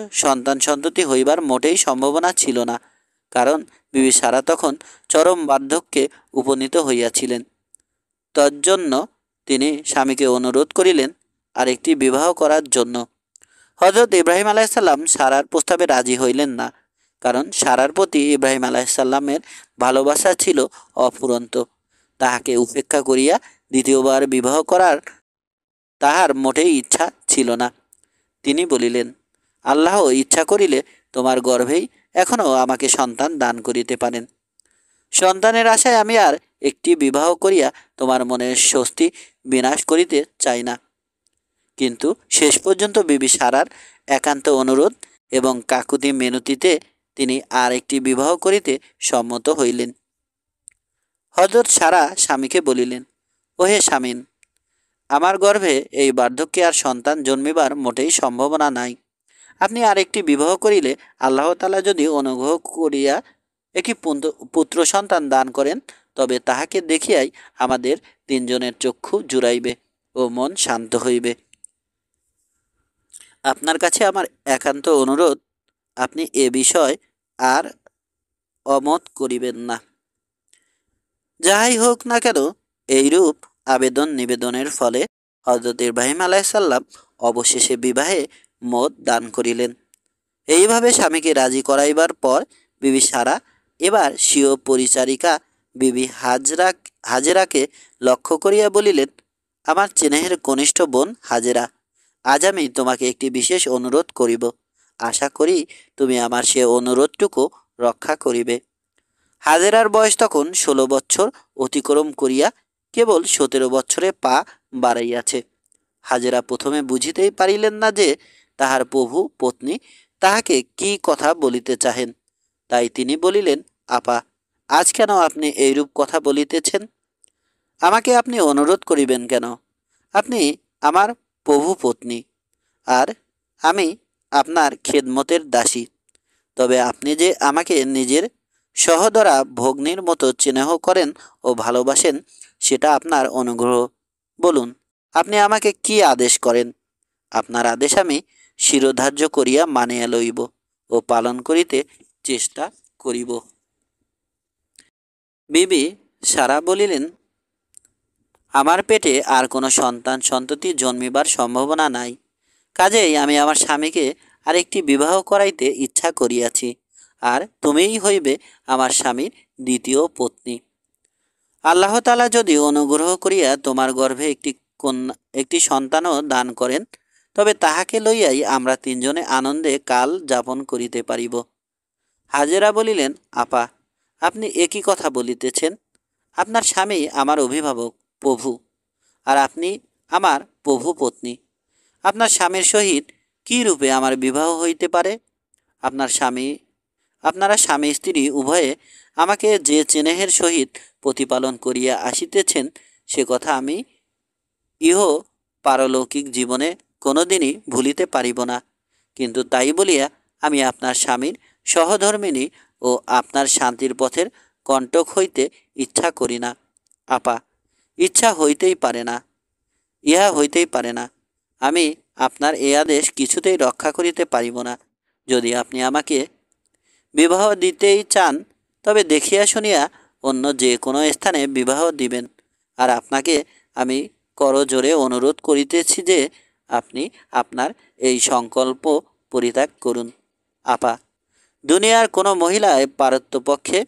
সন্ততি হইবার মোটেই সম্ভাবনা ছিল না, কারণ বিবি সারা তখন চরম বার্ধক্যে উপনীত হইয়াছিলেন। তজ্জন্য তিনি স্বামীকে অনুরোধ করিলেন আরেকটি বিবাহ করার জন্য। হজরত ইব্রাহিম আলাইসাল্লাম সারার প্রস্তাবে রাজি হইলেন না, কারণ সারার প্রতি ইব্রাহিম আলাইসাল্লামের ভালোবাসা ছিল অফুরন্ত। তাহাকে উপেক্ষা করিয়া দ্বিতীয়বার বিবাহ করার তাহার মোটেই ইচ্ছা ছিল না। তিনি বলিলেন, আল্লাহ ইচ্ছা করিলে তোমার গর্ভেই এখনও আমাকে সন্তান দান করিতে পারেন। সন্তানের আশায় আমি আর একটি বিবাহ করিয়া তোমার মনের স্বস্তি বিনাশ করিতে চাই না। কিন্তু শেষ পর্যন্ত বিবি সারার একান্ত অনুরোধ এবং কাকুতি মিনতিতে তিনি আর একটি বিবাহ করিতে সম্মত হইলেন। হযরত সারা স্বামীকে বলিলেন, ওহে স্বামীন, আমার গর্ভে এই বার্ধক্যে আর সন্তান জন্মিবার মোটেই সম্ভাবনা নাই। আপনি আর একটি বিবাহ করিলে আল্লাহ তাআলা যদি অনুগ্রহ করিয়া একটি পুত্র সন্তান দান করেন, তবে তাহাকে দেখিয়াই আমাদের তিনজনের চক্ষু জুড়াইবে ও মন শান্ত হইবে। আপনার কাছে আমার একান্ত অনুরোধ, আপনি এ বিষয় আর অমত করিবেন না। যাহাই হোক না কেন, এইরূপ আবেদন নিবেদনের ফলে হযরত ইব্রাহিম আলাইসাল্লাম অবশেষে বিবাহে মত দান করিলেন। এইভাবে স্বামীকে রাজি করাইবার পর বিবি সারা এবার স্বীয় পরিচারিকা বিবি হাজেরাকে লক্ষ্য করিয়া বলিলেন, আমার চেনেহের কনিষ্ঠ বোন হাজেরা, আজ আমি তোমাকে একটি বিশেষ অনুরোধ করিব। আশা করি তুমি আমার সে অনুরোধটুকু রক্ষা করিবে। হাজেরার বয়স তখন 16 বৎসর অতিক্রম করিয়া কেবল 17 বৎসরে পা বাড়াইয়াছে। হাজেরা প্রথমে বুঝিতেই পারিলেন না যে তাহার প্রভু পত্নী তাহাকে কি কথা বলিতে চাহেন। তাই তিনি বলিলেন, আপা, আজ কেন আপনি এইরূপ কথা বলিতেছেন? আমাকে আপনি অনুরোধ করিবেন কেন? আপনি আমার প্রভু পত্নী, আর আমি আপনার খেদমতের দাসী। তবে আপনি যে আমাকে নিজের সহোদরা ভগ্নীর মতো স্নেহ করেন ও ভালোবাসেন, সেটা আপনার অনুগ্রহ। বলুন, আপনি আমাকে কি আদেশ করেন? আপনার আদেশ আমি শিরোধার্য করিয়া মানিয়া লইব ও পালন করিতে চেষ্টা করিব। বিবি সারা বলিলেন, আমার পেটে আর কোনো সন্ততি জন্মিবার সম্ভাবনা নাই, কাজেই আমি আমার স্বামীকে আরেকটি বিবাহ করাইতে ইচ্ছা করিয়াছি, আর তুমিই হইবে আমার স্বামীর দ্বিতীয় পত্নী। আল্লাহ তাআলা যদি অনুগ্রহ করিয়া তোমার গর্ভে একটি সন্তানও দান করেন, তবে তাহাকে লইয়াই আমরা তিনজনে আনন্দে কাল যাপন করিতে পারিব। হাজেরা বলিলেন, আপা, আপনি একই কথা বলিতেছেন। আপনার স্বামী আমার অভিভাবক প্রভু, আর আপনি আমার প্রভু পত্নী। আপনার স্বামীর সহিত কি রূপে আমার বিবাহ হইতে পারে? আপনারা স্বামী স্ত্রী উভয়ে আমাকে যে স্নেহের সহিত প্রতিপালন করিয়া আসিতেছেন, সে কথা আমি ইহ পারলৌকিক জীবনে কোনোদিনই ভুলিতে পারিব না। কিন্তু তাই বলিয়া আমি আপনার স্বামীর সহধর্মিণী ও আপনার শান্তির পথের কণ্টক হইতে ইচ্ছা করি না। আপা, ইহা হইতেই পারে না। আমি আপনার এ আদেশ কিছুতেই রক্ষা করিতে পারিব না। যদি আপনি আমাকে বিবাহ দিতেই চান, তবে দেখিয়া শুনিয়া অন্য যে কোনো স্থানে বিবাহ দিবেন। আর আপনাকে আমি করজোরে অনুরোধ করিতেছি যে আপনি আপনার এই সংকল্প পরিত্যাগ করুন। আপা, দুনিয়ার কোনো মহিলায় পারত্যপক্ষে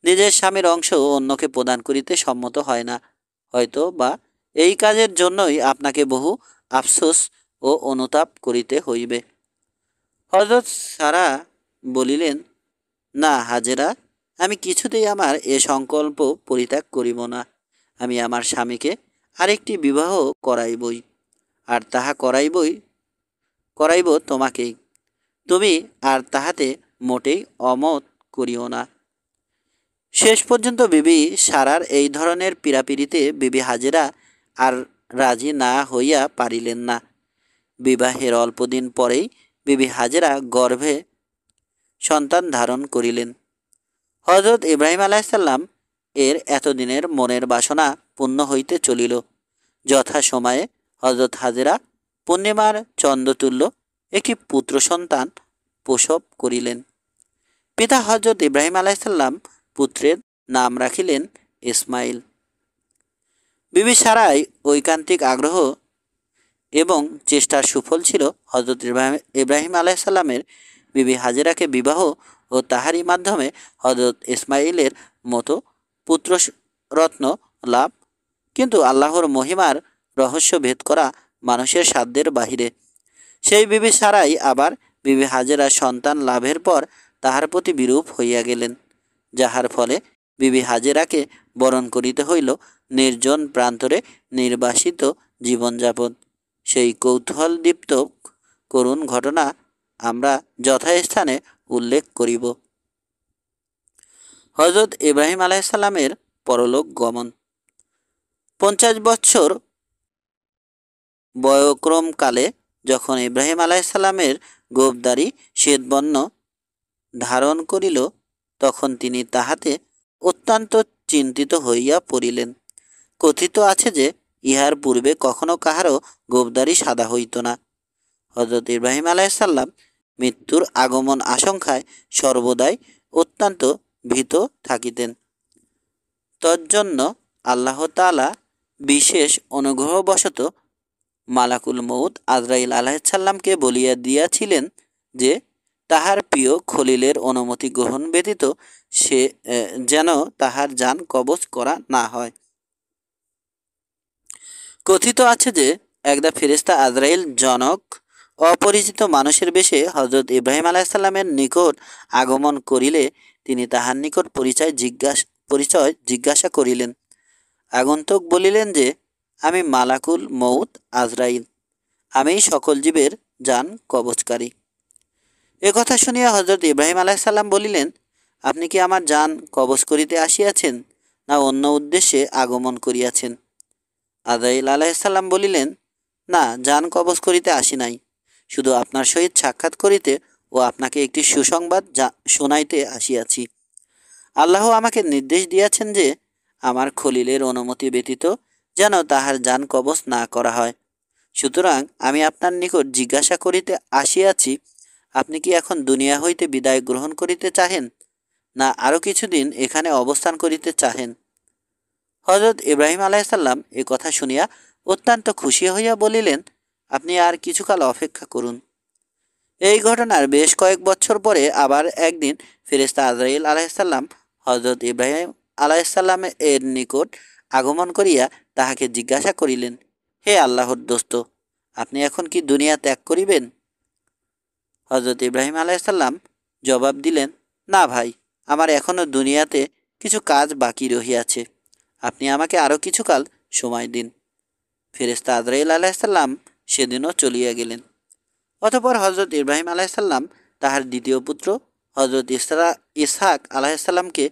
নিজের স্বামীর অংশ অন্যকে প্রদান করিতে সম্মত হয় না। হয়তো বা এই কাজের জন্যই আপনাকে বহু আফসোস ও অনুতাপ করিতে হইবে। হযরত সারা বলিলেন, না হাজেরা, আমি কিছুতেই আমার এ সংকল্প পরিত্যাগ করিব না। আমি আমার স্বামীকে আরেকটি বিবাহ করাইবই, আর তাহা করাইব তোমাকেই। তুমি আর তাহাতে মোটেই অমত করিও না। শেষ পর্যন্ত বিবি সারার এই ধরনের পীড়াপিড়িতে বিবি হাজেরা আর রাজি না হইয়া পারিলেন না। বিবাহের অল্পদিন পরেই বিবি হাজেরা গর্ভে সন্তান ধারণ করিলেন। হযরত ইব্রাহিম আলাইসাল্লাম এর এতদিনের মনের বাসনা পূর্ণ হইতে চলিল। যথা সময়ে হযরত হাজেরা পূর্ণিমার চন্দ্রতুল্য একটি পুত্র সন্তান প্রসব করিলেন। পিতা হজরত ইব্রাহিম আলাইসাল্লাম পুত্রের নাম রাখিলেন ইসমাইল। বিবি সারাই ঐকান্তিক আগ্রহ এবং চেষ্টার সুফল ছিল হজরত ইব্রাহিম আলাইসাল্লামের বিবি হাজেরাকে বিবাহ ও তাহারই মাধ্যমে হজরত ইসমাইলের মতো পুত্ররত্ন লাভ। কিন্তু আল্লাহর মহিমার রহস্য ভেদ করা মানুষের সাধ্যের বাহিরে। সেই বিবি সারাই আবার বিবি হাজেরা সন্তান লাভের পর তাহার প্রতি বিরূপ হইয়া গেলেন, যাহার ফলে বিবি হাজেরাকে বরণ করিতে হইল নির্জন প্রান্তরে নির্বাসিত জীবনযাপন। সেই কৌতূহলদীপ্ত করুণ ঘটনা আমরা যথাস্থানে উল্লেখ করিব। হজরত ইব্রাহিম আলাইসাল্লামের পরলোক গমন। 50 বৎসর বয়ক্রমকালে যখন ইব্রাহিম আলাইসাল্লামের গোপদারি শ্বেতবর্ণ ধারণ করিল, তখন তিনি তাহাতে অত্যন্ত চিন্তিত হইয়া পড়িলেন। কথিত আছে যে ইহার পূর্বে কখনো কাহারও গোপদারি সাদা হইত না। হজরত ইব্রাহিম আলাইসাল্লাম মৃত্যুর আগমন আশঙ্কায় সর্বদাই অত্যন্ত ভীত থাকিতেন। তজ্জন্য আল্লাহ তাআলা বিশেষ অনুগ্রহবশত মালাকুল মউত আজরাইল আলাইহিসসালামকে বলিয়া দিয়াছিলেন যে তাহার প্রিয় খলিলের অনুমতি গ্রহণ ব্যতীত সে যেন তাহার জান কবজ করা না হয়। কথিত আছে যে একদা ফেরেশতা আজরাইল জনক অপরিচিত মানুষের বেশে হজরত ইব্রাহিম আলাইহিসসালামের নিকট আগমন করিলে তিনি তাহার নিকট পরিচয় জিজ্ঞাসা করিলেন। আগন্তুক বলিলেন যে, আমি মালাকুল মউত আজরাইল, আমি সকল জীবের জান কবজকারী। এ কথা শুনিয়া হজরত ইব্রাহিম আলাইহিসসালাম বলিলেন, আপনি কি আমার জান কবজ করিতে আসিয়াছেন, না অন্য উদ্দেশ্যে আগমন করিয়াছেন? আজরাইল আলাইহিসসালাম বলিলেন, না, জান কবজ করিতে আসি নাই, শুধু আপনার সহিত সাক্ষাৎ করিতে ও আপনাকে একটি সুসংবাদ শোনাইতে আসিয়াছি। আল্লাহ আমাকে নির্দেশ দিয়াছেন যে আমার খলিলের অনুমতি ব্যতীত যেন তাহার জান কবজ না করা হয়। সুতরাং আমি আপনার নিকট জিজ্ঞাসা করিতে আসিয়াছি, আপনি কি এখন দুনিয়া হইতে বিদায় গ্রহণ করিতে চাহেন, না আরও কিছুদিন এখানে অবস্থান করিতে চাহেন? হজরত ইব্রাহিম আলাইহিসসালাম এ কথা শুনিয়া অত্যন্ত খুশি হইয়া বলিলেন, আপনি আর কিছুকাল অপেক্ষা করুন। এই ঘটনার বেশ কয়েক বছর পরে আবার একদিন ফেরেশতা আজরাইল আলাইহিসসালাম হজরত ইব্রাহিম আলাইহিসসালাম এর নিকট আগমন করিয়া তাহাকে জিজ্ঞাসা করিলেন, হে আল্লাহর দোস্ত, আপনি এখন কি দুনিয়া ত্যাগ করিবেন? হজরত ইব্রাহিম আলাইহিসসালাম জবাব দিলেন, না ভাই, আমার এখনও দুনিয়াতে কিছু কাজ বাকি রহিয়াছে, আপনি আমাকে আরও কিছুকাল সময় দিন। ফেরেশতা আজরাইল আলাইহিসসালাম সেদিনও চলিয়া গেলেন। অতঃপর হজরত ইব্রাহিম আলাইহিসসালাম তাহার দ্বিতীয় পুত্র হজরত ইসহাক আলাইহিসসালামকে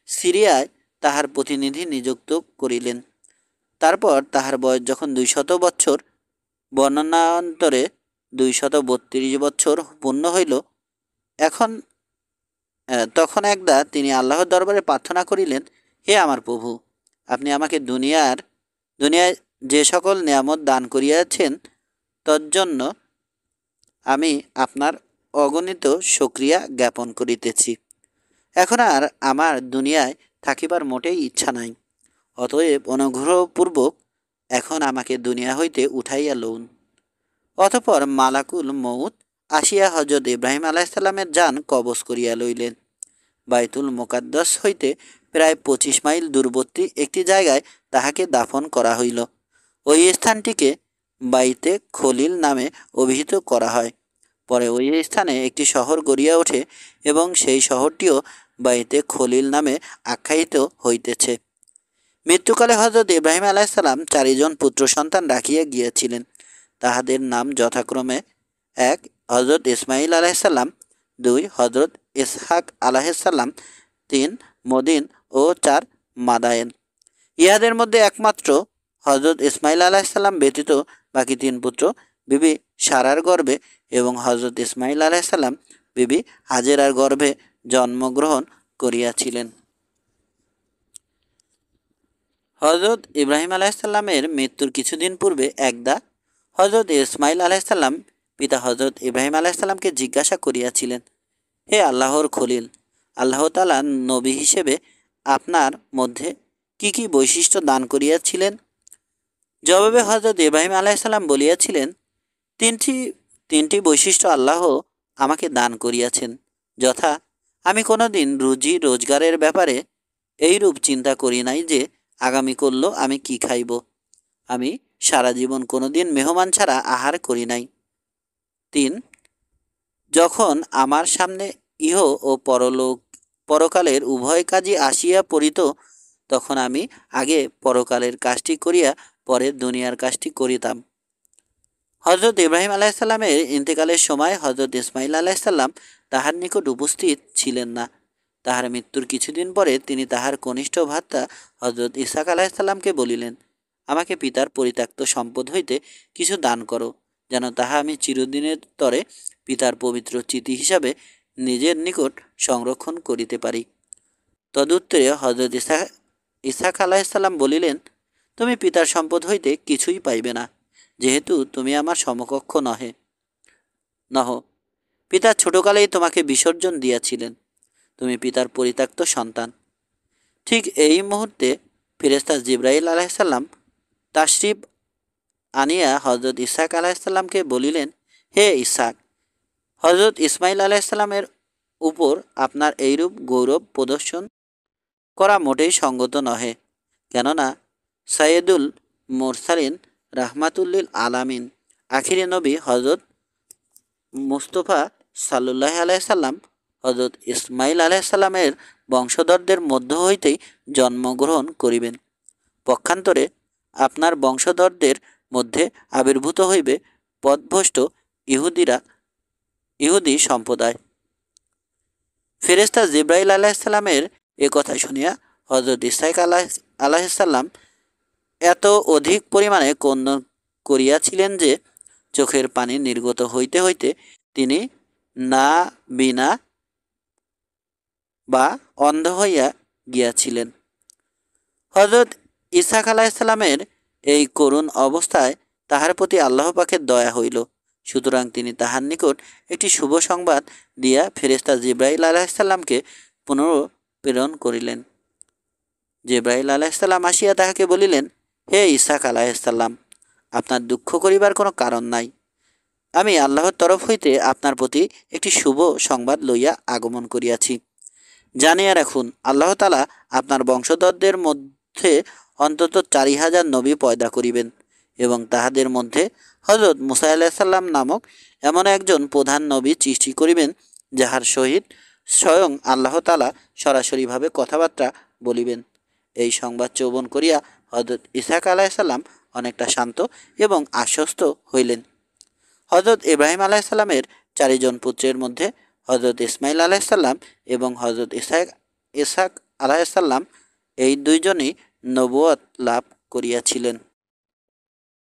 সিরিয়ায় তাহার প্রতিনিধি নিযুক্ত করিলেন। তারপর তাহার বয়স যখন 200 বৎসর, বর্ণনান্তরে 232 বৎসর পূর্ণ হইল, তখন একদা তিনি আল্লাহর দরবারে প্রার্থনা করিলেন, হে আমার প্রভু, আপনি আমাকে দুনিয়ায় যে সকল নিয়ামত দান করিয়াছেন তজ্জন্য আমি আপনার অগণিত শুকরিয়া জ্ঞাপন করিতেছি। এখন আর আমার দুনিয়ায় থাকিবার মোটেই ইচ্ছা নাই, অতএব অনুগ্রহপূর্বক এখন আমাকে দুনিয়া হইতে উঠাইয়া লউন। অতঃপর মালাকুল মউত আসিয়া হজরত ইব্রাহিম আলাইহিসসালামের জান কবজ করিয়া লইলেন। বাইতুল মুকাদ্দাস হইতে প্রায় 25 মাইল দূরবর্তী একটি জায়গায় তাহাকে দাফন করা হইল। ওই স্থানটিকে বাইতে খলিল নামে অভিহিত করা হয়। পরে ওই স্থানে একটি শহর গড়িয়া ওঠে এবং সেই শহরটিও বাইতে খলিল নামে আখ্যায়িত হইতেছে। মৃত্যুকালে হজরত ইব্রাহিম আলাইহিসসালাম 4 জন পুত্র সন্তান রাখিয়া গিয়াছিলেন। তাহাদের নাম যথাক্রমে 1 হজরত ইসমাইল আলাইহিসসালাম, 2 হজরত ইসহাক আলাইহিসসালাম, 3 মদিন ও 4 মাদায়েন। ইহাদের মধ্যে একমাত্র হজরত ইসমাইল আলাইহিসসালাম ব্যতীত বাকি 3 পুত্র বিবি সারার গর্ভে এবং হজরত ইসমাইল আলাইহিসসালাম বিবি হাজেরার গর্ভে জন্মগ্রহণ করিয়াছিলেন। হজরত ইব্রাহিম আলাইহিসসালামের মৃত্যুর কিছুদিন পূর্বে একদা হজরত ইসমাইল আলাইসাল্লাম পিতা হজরত ইব্রাহিম আলাইসাল্লামকে জিজ্ঞাসা করিয়াছিলেন, হে আল্লাহর খলিল, আল্লাহ তাআলা নবী হিসেবে আপনার মধ্যে কি কি বৈশিষ্ট্য দান করিয়াছিলেন? জবাবে হজরত ইব্রাহিম আলাইসাল্লাম বলিয়াছিলেন, তিনটি তিনটি বৈশিষ্ট্য আল্লাহ আমাকে দান করিয়াছেন, যথা আমি কোনো দিন রুজি রোজগারের ব্যাপারে এইরূপ চিন্তা করি নাই যে আগামী করল আমি কি খাইব। আমি সারা জীবন কোনো দিন মেহমান ছাড়া আহার করি নাই। 3. যখন আমার সামনে ইহ ও পরকালের উভয় কাজই আসিয়া পড়িত, তখন আমি আগে পরকালের কাজটি করিয়া পরে দুনিয়ার কাজটি করিতাম। হজরত ইব্রাহিম আলাইসাল্লামের ইন্তেকালের সময় হজরত ইসমাইল আলাইসাল্লাম তাহার নিকট উপস্থিত ছিলেন না। তাহার মৃত্যুর কিছুদিন পরে তিনি তাহার কনিষ্ঠ ভ্রাতা হজরত ইসাক আলাইসাল্লামকে বলিলেন, আমাকে পিতার পরিত্যক্ত সম্পদ হইতে কিছু দান করো, যেন তাহা আমি চিরদিনের তরে পিতার পবিত্র চিতি হিসাবে নিজের নিকট সংরক্ষণ করিতে পারি। তদুত্তরে হজরত ইসাক আলাইসাল্লাম বলিলেন, তুমি পিতার সম্পদ হইতে কিছুই পাইবে না, যেহেতু তুমি আমার সমকক্ষ নহ। পিতা ছোটকালেই তোমাকে বিসর্জন দিয়াছিলেন, তুমি পিতার পরিত্যক্ত সন্তান। ঠিক এই মুহূর্তে ফেরেশতা জিবরাইল আলাইসাল্লাম তাশরিফ আনিয়া হজরত ইসাক আলাইসাল্লামকে বলিলেন, হে ইসাক, হজরত ইসমাইল আলাইসাল্লামের উপর আপনার এইরূপ গৌরব প্রদর্শন করা মোটেই সঙ্গত নহে, কেননা সাইয়েদুল মুরসালিন রাহমাতুল্লিল আলামিন আখিরি নবী হজরত মুস্তফা সাল্লাল্লাহু আলাইহি সাল্লাম হজরত ইসমাইল আলাইসাল্লামের বংশধরদের মধ্য হইতেই জন্মগ্রহণ করিবেন। পক্ষান্তরে আপনার বংশধরদের মধ্যে আবির্ভূত হইবে পথভ্রষ্ট ইহুদি সম্প্রদায়। ফেরেশতা জিবরাইল আলাইসাল্লামের এ কথা শুনিয়া হজরত ইসাক আলাইসাল্লাম এত অধিক পরিমাণে ক্রন্দন করিয়াছিলেন যে চোখের পানি নির্গত হইতে হইতে তিনি না বিনা বা অন্ধ হইয়া গিয়াছিলেন। হজরত ইসাক আলাইসাল্লামের এই করুণ অবস্থায় তাহার প্রতি আল্লাহ পাকের দয়া হইল। সুতরাং তিনি তাহার নিকট একটি শুভ সংবাদ দিয়া ফেরেশতা জিবরাইল আলাইসাল্লামকে পুনঃপ্রেরণ করিলেন। জিবরাইল আলাইসাল্লাম আসিয়া তাহাকে বলিলেন, হে ইসাক আলাইসাল্লাম, আপনার দুঃখ করিবার কোনো কারণ নাই। আমি আল্লাহর তরফ হইতে আপনার প্রতি একটি শুভ সংবাদ লইয়া আগমন করিয়াছি। জানিয়া রাখুন, আল্লাহ তাআলা আপনার বংশধরদের মধ্যে অন্তত 4000 নবী পয়দা করিবেন এবং তাহাদের মধ্যে হজরত মুসা আলাইসাল্লাম নামক এমন একজন প্রধান নবী সৃষ্টি করিবেন, যাহার সহিত স্বয়ং আল্লাহ তাআলা সরাসরিভাবে কথাবার্তা বলিবেন। এই সংবাদ শ্রবণ করিয়া হজরত ইসাক আলাইসাল্লাম অনেকটা শান্ত এবং আশ্বস্ত হইলেন। হজরত ইব্রাহিম আলাইসাল্লামের 4 জন পুত্রের মধ্যে হজরত ইসমাইল আলাইসাল্লাম এবং হজরত ইসাক আলাইসাল্লাম এই 2 জনই নবুয়ত লাভ করিয়াছিলেন।